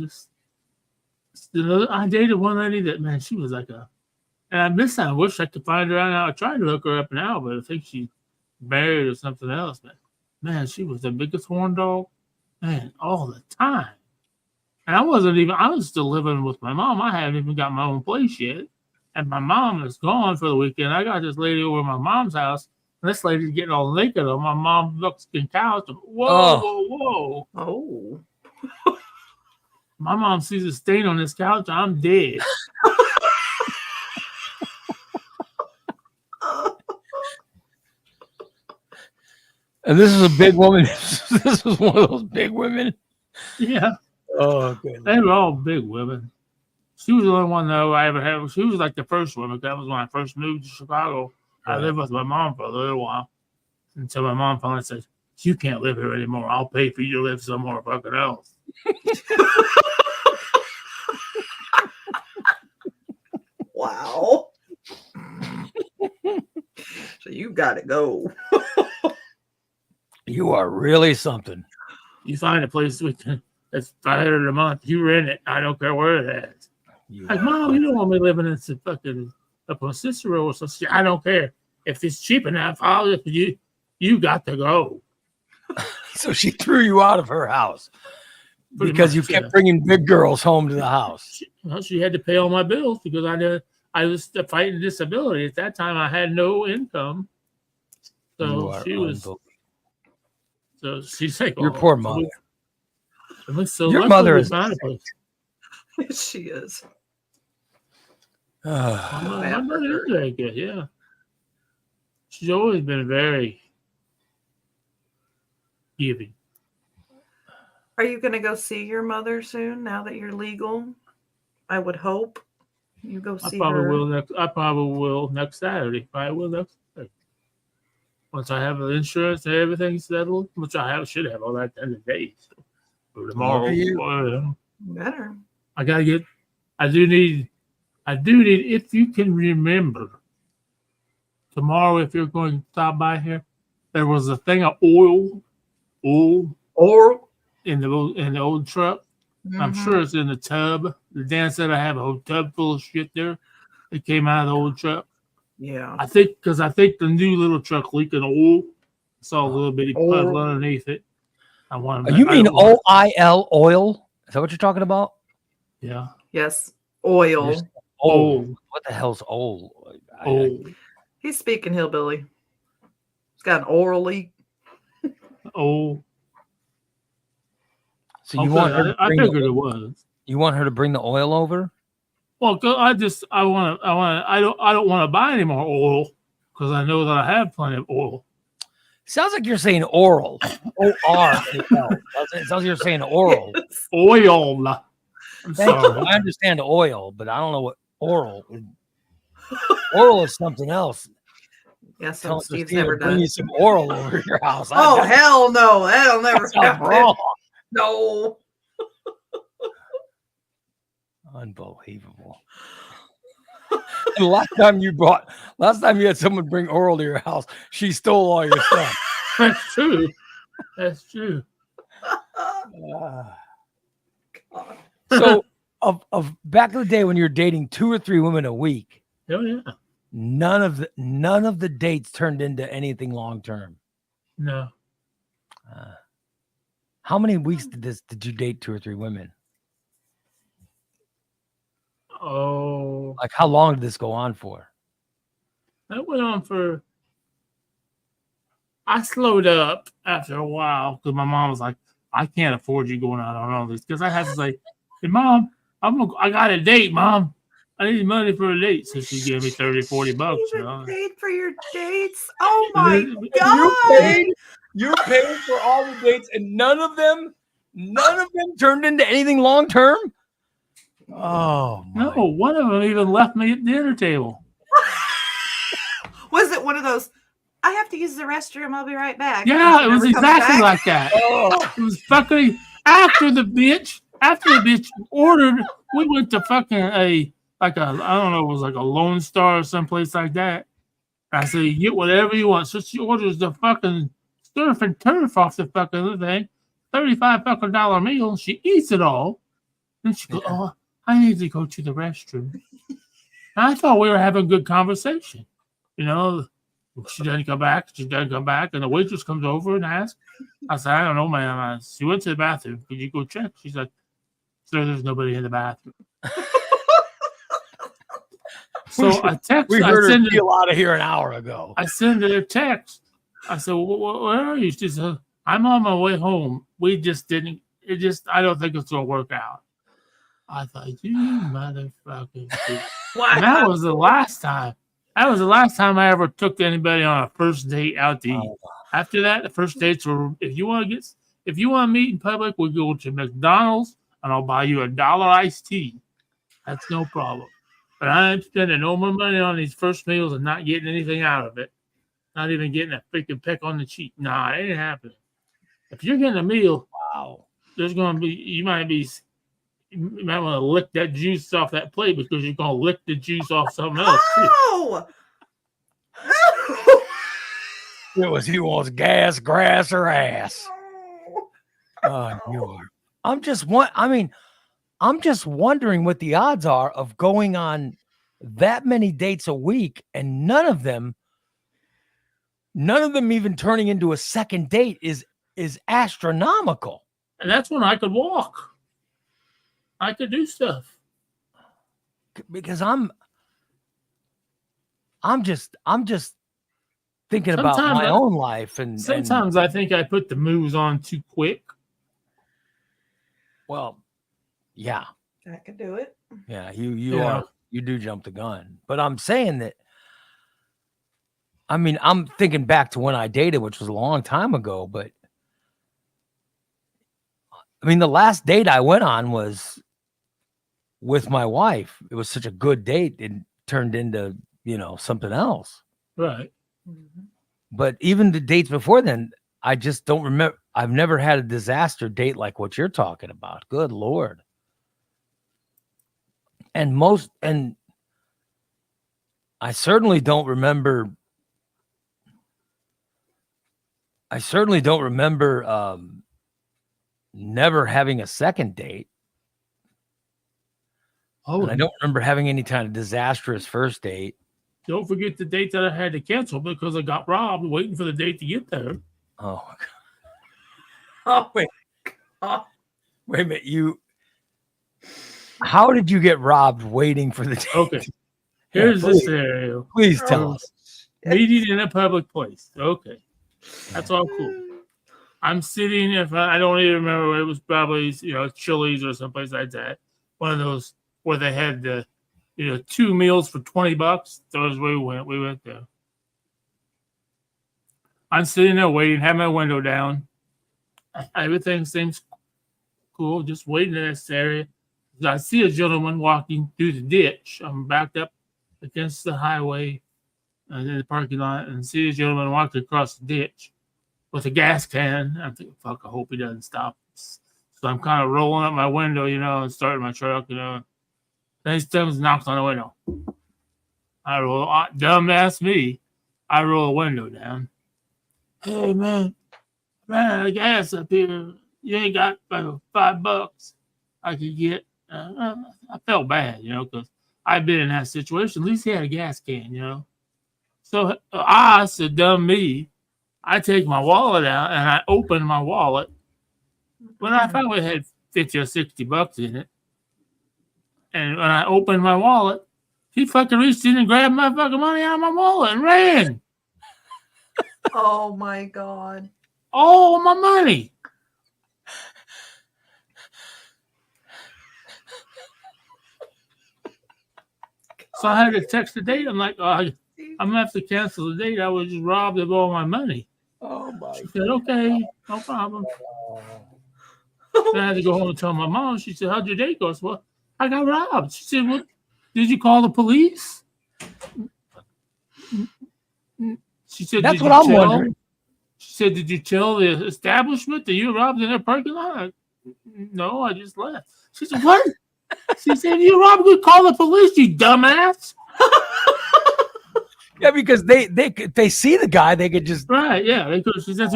dated one lady that, man, she was like and I miss her. I wish I could find her out now. I tried to hook her up now, but I think she's married or something else. But man, she was the biggest horn dog, man, all the time. And I was still living with my mom. I hadn't even got my own place yet. And my mom is gone for the weekend. I got this lady over at my mom's house, and this lady's getting all naked on my mom's Mexican couch. Whoa, whoa. Oh. My mom sees a stain on this couch. I'm dead. And this is a big woman. This was one of those big women. Yeah. Oh, okay. They were all big women. She was the only one though I ever had. She was like the first woman. That was when I first moved to Chicago. I lived with my mom for a little while until my mom finally said, "You can't live here anymore. I'll pay for you to live somewhere fucking else." Wow. So you gotta go. You are really something. You find a place that's $500 a month. You rent it. I don't care where it is. You Like, are Mom, you don't want me living in some fucking up on Cicero or something. I don't care. If it's cheap enough, you got to go. So she threw you out of her house Pretty because you much, kept yeah. bringing big girls home to the house. She had to pay all my bills because I was fighting disability. At that time, I had no income. You So are she was. unbelievable. So she's like, Your "Oh, poor mother. So Your luckily mother we is found a place. She is. My mother is very good. Yeah, she's always been very giving. Are you gonna go see your mother soon now that you're legal? I would hope. You go I see probably her. will next. I probably will next Saturday. I will next Saturday. Once I have the insurance and everything settled, which should have all that done today. So, or tomorrow. Look at you. Or, Better. I do need, if you can remember, tomorrow, if you're going to stop by here, there was a thing of oil Or in the old truck. I'm Mhm. sure it's in the tub Dan said I have a whole tub full of shit there. It came out of the old truck. Yeah. I think the new little truck leaking oil. Saw a little bitty puddle underneath it. I want to. You mean OIL oil? Is that what you're talking about? Yeah. Yes. Oil. There's- Old. What the hell's old? Old. He's speaking hillbilly. He's got an oral leak. Old. So you want her to I bring figured the, it was. you want her to bring the oil over? Well, I don't want to buy any more oil because I know that I have plenty of oil. Sounds like you're saying oral. O-R-A-L. It sounds like you're saying oral. Oil. I'm Thank you. sorry. I understand oil, but I don't know what oral is. Oral is something else. Yes, Tell Steve's Christina never to bring done. you some oral over your house. Oh, hell no. That'll never That sounds happen. wrong. No. Unbelievable. And last time you had someone bring oral to your house, she stole all your stuff. That's true. That's true. So of back in the day when you're dating 2 or 3 women a week, Oh yeah. none of the dates turned into anything long term. No. How many weeks did you date 2 or 3 women? Oh, Like how long did this go on for? that went on for. I slowed up after a while because my mom was like, "I can't afford you going out on all this." Because I had to say, "Hey, Mom, I got a date, Mom. I need money for a date." So she gave me $30, $40. You You know? even paid for your dates? Oh And my then- God. You paid for all the dates, and none of them turned into anything long term. Oh No, my. one of them even left me at the dinner table. Was it one of those? I have to use the restroom. I'll be right back. Yeah, And it was she never comes exactly back? like that. Oh, It was fucking after the bitch ordered. We went to fucking I don't know, it was like a Lone Star or someplace like that. I said, you get whatever you want. So she orders the fucking surf and turf off the fucking thing, $35 meal. And she eats it all. Then she goes, "Oh, I need to go to the restroom." And I thought we were having a good conversation. You know, she doesn't come back. And the waitress comes over and asks. I said, "I don't know, ma'am." She went to the bathroom. Could you go check? She's like, "Sir, there's nobody in the bathroom." So I text. we I heard her send her, deal out of here an hour ago. I send her a text. I said, "Where are you?" She said, "I'm on my way home. We just didn't. I don't think it's gonna work out." I thought, "You motherfucking." And that was the last time. That was the last time I ever took anybody on a first date out to eat. After that, the first dates were if you want to meet in public, we go to McDonald's and I'll buy you $1 iced tea. That's no problem. But I ain't spending no more money on these first meals and not getting anything out of it. Not even getting a freaking peck on the cheek. Nah, it ain't happening. If you're getting a meal, Wow. there's gonna be you might want to lick that juice off that plate because you're gonna lick the juice off something else too. Oh! It was he wants gas, grass, or ass. Oh, you are. I'm just wondering what the odds are of going on that many dates a week and none of them even turning into a second date is astronomical. And that's when I could walk. I could do stuff. Because I'm just thinking about Sometimes my own life and Sometimes I think I put the moves on too quick. well, yeah. I could do it. Yeah, you Yeah. you do jump the gun. But I'm saying that I'm thinking back to when I dated, which was a long time ago, but the last date I went on was with my wife. It was such a good date, it turned into, something else. Right. But even the dates before then, I just don't remember. I've never had a disaster date like what you're talking about. Good Lord. And I certainly don't remember. Never having a second date. Oh, And I don't remember having any kind of disastrous first date. don't forget the date that I had to cancel because I got robbed waiting for the date to get there. Oh, my God. Oh, Wait. God. Wait a minute. How did you get robbed waiting for the date? Okay. Yeah, Here's the please. scenario. Please tell us. Meeting in a public place. Okay. That's all cool. I'm sitting, if I don't even remember, it was probably, Chili's or someplace like that. One of those where they had the, 2 meals for $20. That was where we went. We went there. I'm sitting there waiting, have my window down. Everything seems cool, just waiting in this area. I see a gentleman walking through the ditch. I'm backed up against the highway and in the parking lot and see a gentleman walking across the ditch with a gas can. I'm thinking, fuck, I hope he doesn't stop. So I'm kind of rolling up my window, and starting my truck, Then he comes and knocks on the window. I roll, dumbass me. I roll a window down. Hey, man, the gas up here. You ain't got $5 I could get. I felt bad, because I've been in that situation. At least he had a gas can, So I said, dumb me. I take my wallet out and I open my wallet. When I probably had $50 or $60 in it. And when I opened my wallet, he fucking reached in and grabbed my fucking money out of my wallet and ran. Oh my God. All my money. So I had to text the date. I'm like, I'm gonna have to cancel the date. I was just robbed of all my money. Oh, my She said, okay, no problem. Then I had to go home and tell my mom. She said, how'd your date go? I said, well, I got robbed. She said, what? Did you call the police? She said, That's did what you I'm tell? wondering. She said, did you tell the establishment that you were robbed in their parking lot? No, I just left. She said, what? She said, you robbed, we call the police, you dumbass. Yeah, because they see the guy, they could just. Right, yeah. That's what she says.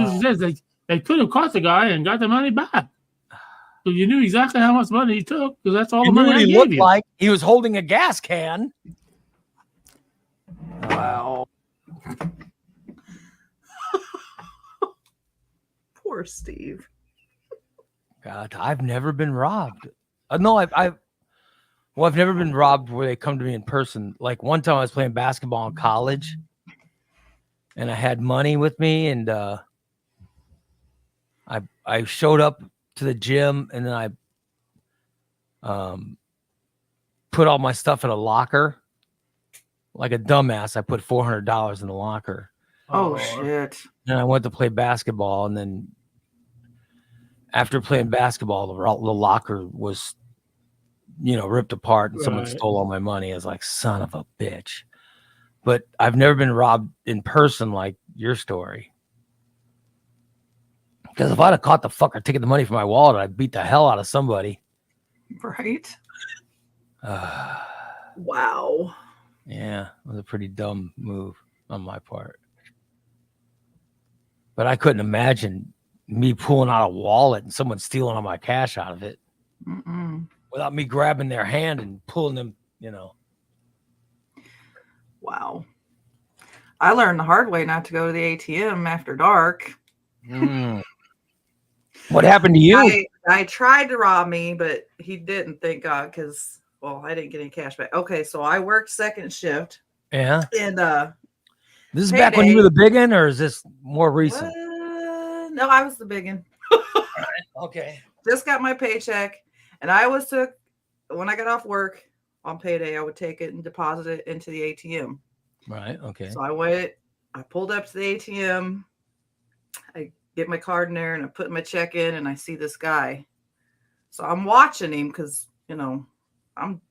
They could have caught the guy and got the money back. So you knew exactly how much money he took because that's all You the knew money what I he gave looked you. like. He was holding a gas can. Wow. Poor Steve. God, I've never been robbed. No, I've never been robbed where they come to me in person. Like one time I was playing basketball in college and I had money with me and I showed up to the gym and then I put all my stuff in a locker. Like a dumbass, I put $400 in the locker. Oh shit. And I went to play basketball and then after playing basketball, the locker was, ripped apart and someone Right. stole all my money. I was like, son of a bitch. But I've never been robbed in person like your story. Because if I'd have caught the fucker taking the money from my wallet, I'd beat the hell out of somebody. Right? Yeah, Wow. it was a pretty dumb move on my part. But I couldn't imagine me pulling out a wallet and someone stealing all my cash out of it Mm-mm. without me grabbing their hand and pulling them, Wow. I learned the hard way not to go to the ATM after dark. What happened to you? I tried to rob me, but he didn't, thank God, because I didn't get any cash back. Okay, so I worked second shift Yeah. and This is back when you Payday. were the big one, or is this more recent? no, I was the big one. Okay. Just got my paycheck, and when I got off work on payday, I would take it and deposit it into the ATM. Right. Okay. So I pulled up to the ATM, I get my card in there and I put my check in and I see this guy. So I'm watching him because,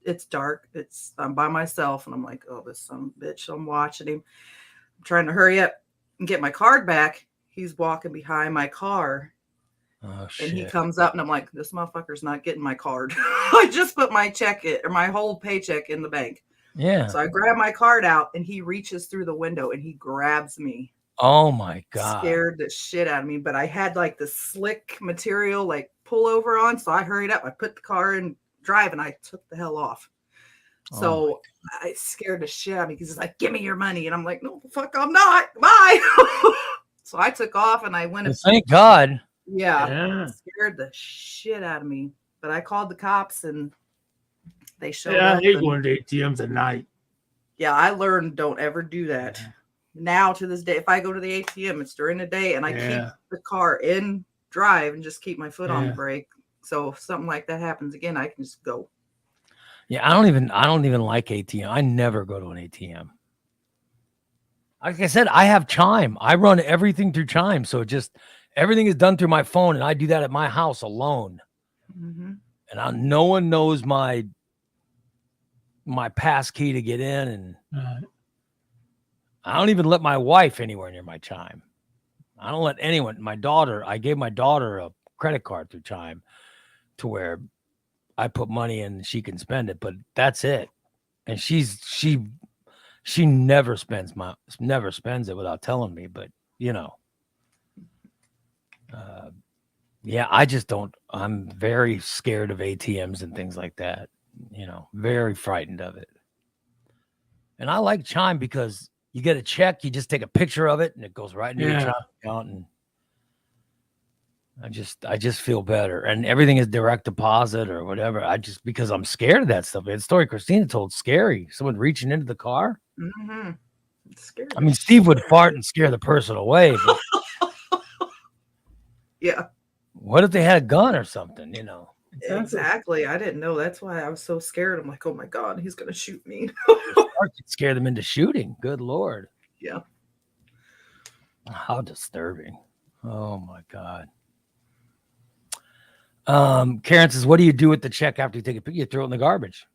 it's dark. I'm by myself and I'm like, oh, this son of a bitch. So I'm watching him. I'm trying to hurry up and get my card back. He's walking behind my car Oh and he shit. comes up and I'm like, this motherfucker's not getting my card. I just put my my whole paycheck in the bank. Yeah. So I grab my card out and he reaches through the window and he grabs me. Oh my god. Scared the shit out of me, but I had like the slick material like pullover on, so I hurried up. I put the car in drive and I took the hell off. So I scared the shit out of me because he's like, "Give me your money," and I'm like, "No, the fuck, I'm not. Bye." So I took off and I went. Well, thank God. Yeah. Scared the shit out of me. But I called the cops and they showed Yeah, I up. hate and- going to ATMs at night. Yeah, I learned don't ever do that. Now to this day, if I go to the ATM, it's during the day and I keep the car in drive and just keep my foot on the brake. So if something like that happens again, I can just go. Yeah, I don't even like ATM. I never go to an ATM. Like I said, I have Chime. I run everything through Chime. So everything is done through my phone, and I do that at my house alone. Mm-hmm. And no one knows my pass key to get in, and I don't even let my wife anywhere near my Chime. I don't let anyone. I gave my daughter a credit card through Chime to where I put money in and she can spend it, but that's it. And she never spends it without telling me, but I just don't. I'm very scared of ATMs and things like that. Very frightened of it. And I like Chime because you get a check, you just take a picture of it, and it goes right into your Chime account. And I just feel better. And everything is direct deposit or whatever. Because I'm scared of that stuff. The story Christina told, scary. Someone reaching into the car. Mm-hmm. It's scary. I mean, Steve would fart and scare the person away. But yeah. What if they had a gun or something, Exactly. I didn't know. That's why I was so scared. I'm like, oh my God, he's going to shoot me. Fart could scare them into shooting. Good Lord. Yeah. How disturbing. Oh my God. Karen says, what do you do with the check after you take a picture? You throw it in the garbage.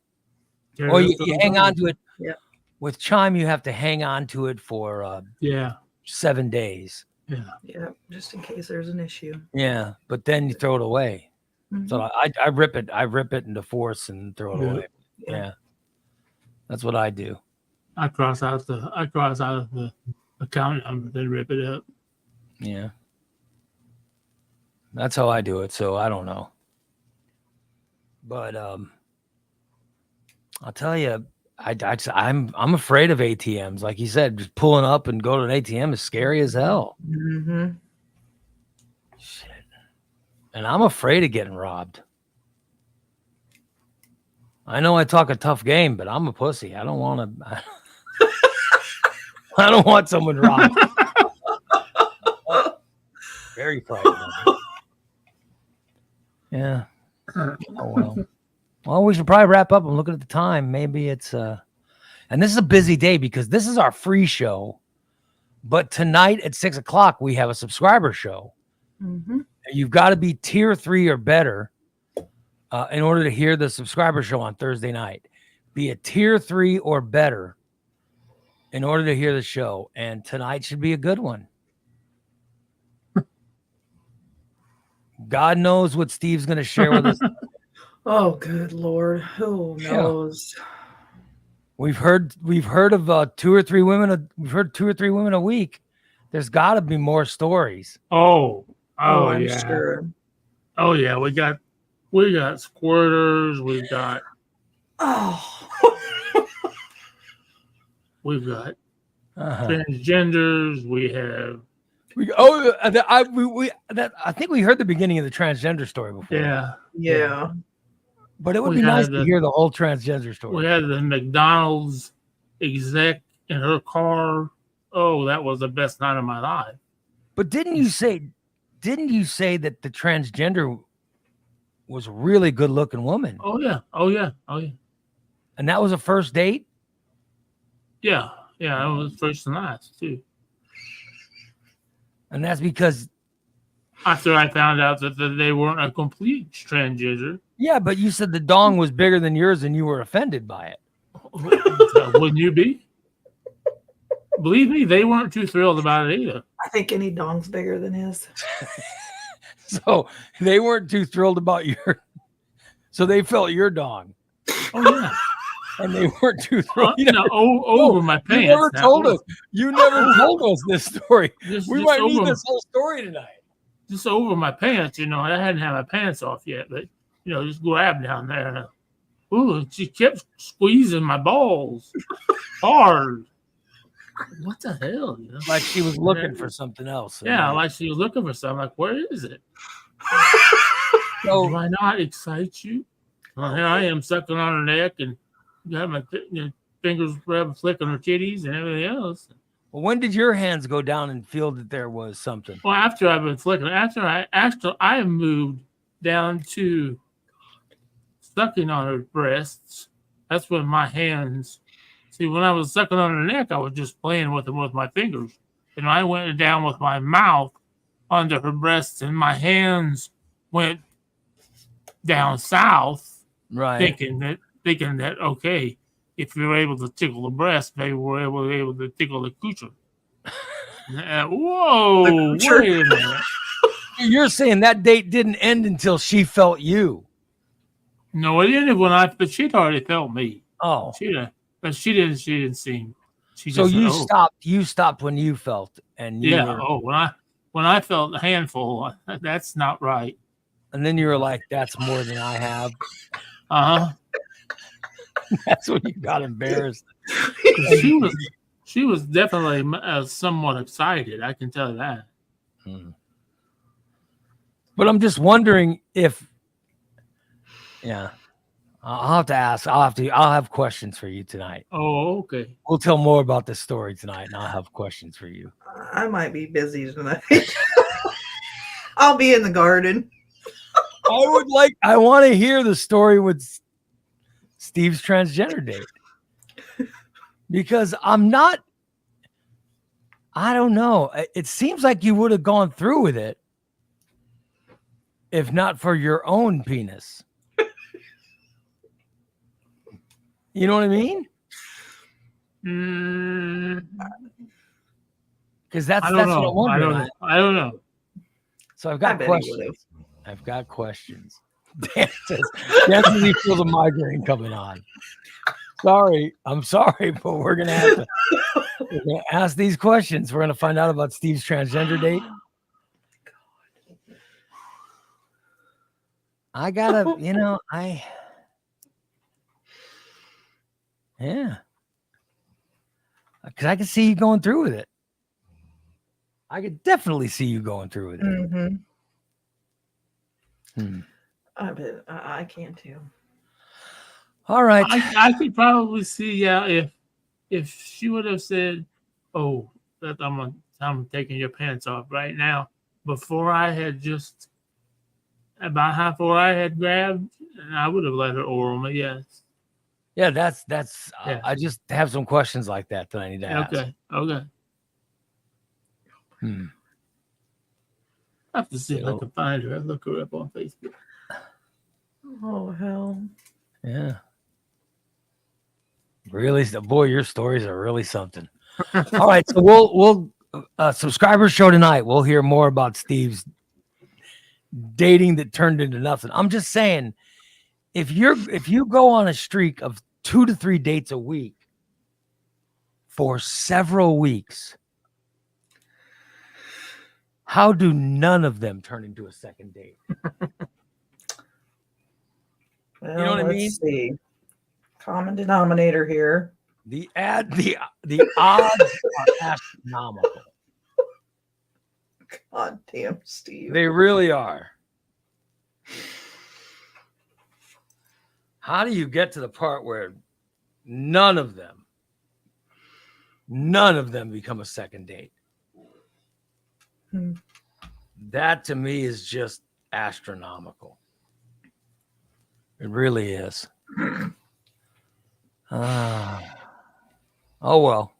Or you hang on to it. Yeah. With Chime, you have to hang on to it for 7 days. Yeah, just in case there's an issue. Yeah, but then you throw it away. Mm-hmm. So I rip it into force and throw it away. Yeah. That's what I do. I cross out the account number, then rip it up. Yeah. That's how I do it. So I don't know. But I'll tell you, I'm afraid of ATMs. Like you said, just pulling up and go to an ATM is scary as hell. Mm-hmm. Shit. And I'm afraid of getting robbed. I know I talk a tough game, but I'm a pussy. I don't want to. I don't want someone robbed. Very frightened. Yeah. Oh well. Well, we should probably wrap up. I'm looking at the time. Maybe it's and this is a busy day because this is our free show. But tonight at 6:00 we have a subscriber show. Mm-hmm. You've got to be tier 3 or better in order to hear the subscriber show on Thursday night. Be a tier 3 or better in order to hear the show. And tonight should be a good one. God knows what Steve's going to share with us. Oh, good Lord. Who knows? We've heard of 2 or 3 women. We've heard 2 or 3 women a week. There's got to be more stories. Oh, I'm yeah. sure. Oh yeah, we got squirters. We've got transgenders. We have. I think we heard the beginning of the transgender story before. Yeah. But it would be nice to hear the whole transgender story. We had the McDonald's exec in her car. Oh, that was the best night of my life. But didn't you say that the transgender was a really good looking woman? Oh yeah. And that was a first date? Yeah. It was first and last too. And that's because after I found out that they weren't a complete transgender. Yeah, but you said the dong was bigger than yours and you were offended by it. Wouldn't you be? Believe me, they weren't too thrilled about it either. I think any dong's bigger than his. So they weren't too thrilled about so they felt your dong. Oh yeah. And they weren't too thrilled. Over my pants. You never told us. You never told us this story. We might need this whole story tonight. Just over my pants, I hadn't had my pants off yet, but just grab down there. Ooh, she kept squeezing my balls hard. What the hell? You know? Like she was looking for something else. Yeah, like she was looking for something. Like, where is it? So, Do I not excite you? Well, here I am sucking on her neck and got my fingers flicking her titties and everything else. well, when did your hands go down and feel that there was something? Well, after I've been flicking, after I moved down to sucking on her breasts, that's when my hands. See, when I was sucking on her neck, I was just playing with them with my fingers, and I went down with my mouth under her breasts, and my hands went down south, Right. thinking that okay, if you're able to tickle the breast, maybe we're able to tickle the coocher. Whoa! coocher. Wait a minute. You're saying that date didn't end until she felt you. No, it ended but she'd already felt me. Oh. But she didn't seem. She So just you said, oh. stopped. You stopped when you felt, and you Yeah. were, Oh, when I felt a handful, that's not right. and then you were like, "That's more than I have." Uh huh. That's when you got embarrassed. She was definitely somewhat excited. I can tell you that. But I'm just wondering if, yeah, I'll have to ask. I'll have questions for you tonight. Oh, okay. We'll tell more about this story tonight, and I'll have questions for you. I might be busy tonight. I'll be in the garden. I want to hear the story with Steve's transgender date. Because I don't know. It seems like you would have gone through with it if not for your own penis. You know what I mean? Because that's what I'm wondering. I don't know. So I've I got bet he questions. would've. I've got questions. Dan says he feels a migraine coming on. I'm sorry, but we're gonna ask these questions. We're gonna find out about Steve's transgender date. I gotta, yeah, because I can see you going through with it. I could definitely see you going through with it. Mm-hmm. I bet I can too. All right. I could probably see, yeah, if she would have said, "Oh, that I'm taking your pants off right now," before I had just about half where I had grabbed, and I would have let her oral me. Yes. Yeah, that's. Yeah. I just have some questions like that I need to ask. Okay. I have to see if I can find her. I'll look her up on Facebook. Oh hell. Yeah. Really, boy, your stories are really something. All right, so we'll subscriber show tonight. We'll hear more about Steve's dating that turned into nothing. I'm just saying, if you go on a streak of 2 to 3 dates a week for several weeks, how do none of them turn into a second date? Well, You know what I let's mean? See. Common denominator here. The odds are astronomical. God damn, Steve. They really are. How do you get to the part where none of them become a second date? That to me is just astronomical. It really is. Oh well.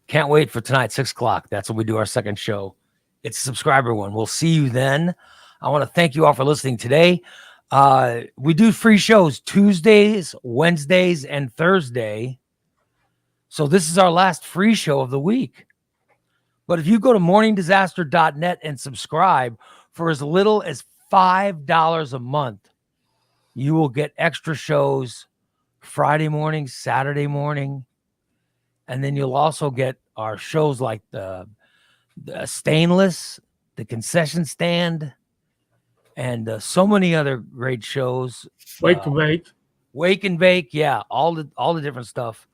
Can't wait for tonight, 6:00. That's when we do our second show. It's a subscriber one. We'll see you then. I want to thank you all for listening today. We do free shows Tuesdays, Wednesdays, and Thursday. So this is our last free show of the week. But if you go to morningdisaster.net and subscribe for as little as $5 a month, you will get extra shows Friday morning, Saturday morning. And then you'll also get our shows like the Stainless, the Concession Stand, and so many other great shows. Wake to Bake. Wake and bake, yeah, all the different stuff.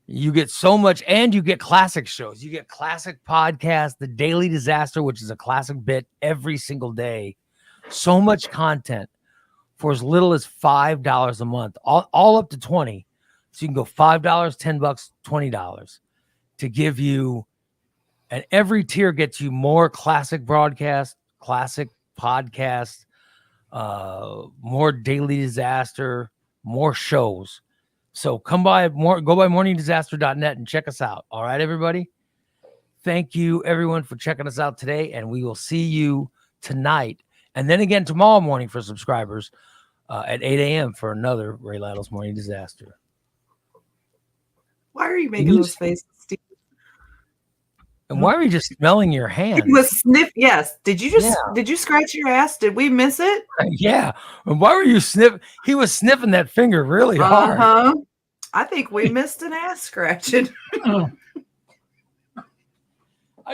You get so much, and you get classic shows. You get classic podcasts, The Daily Disaster, which is a classic bit every single day. So much content for as little as $5 a month, all up to 20. So you can go $5, $10, $20 to give you, and every tier gets you more classic broadcast, classic podcasts, more Daily Disaster, more shows. So go by morningdisaster.net and check us out. All right, everybody. Thank you, everyone, for checking us out today, and we will see you tonight, and then again tomorrow morning for subscribers at 8 a.m. for another Ray Lytle's Morning Disaster. Why are you making those faces, Steve? And why are you just smelling your hands? He was sniff. Yes. Did you scratch your ass? Did we miss it? Yeah. And why were you sniffing? He was sniffing that finger really hard. Uh-huh. I think we missed an ass scratching. I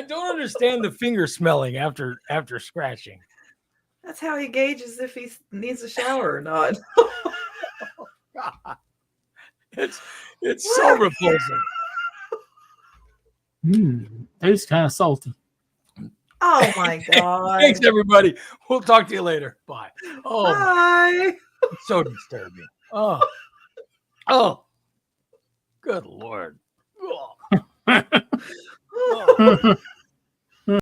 don't understand the finger smelling after scratching. That's how he gauges if he needs a shower or not. It's so repulsive. Tastes kind of salty. Oh my God. Thanks, everybody. We'll talk to you later. Bye. Oh, Bye. it's so disturbing. Oh, good Lord. Oh. Oh.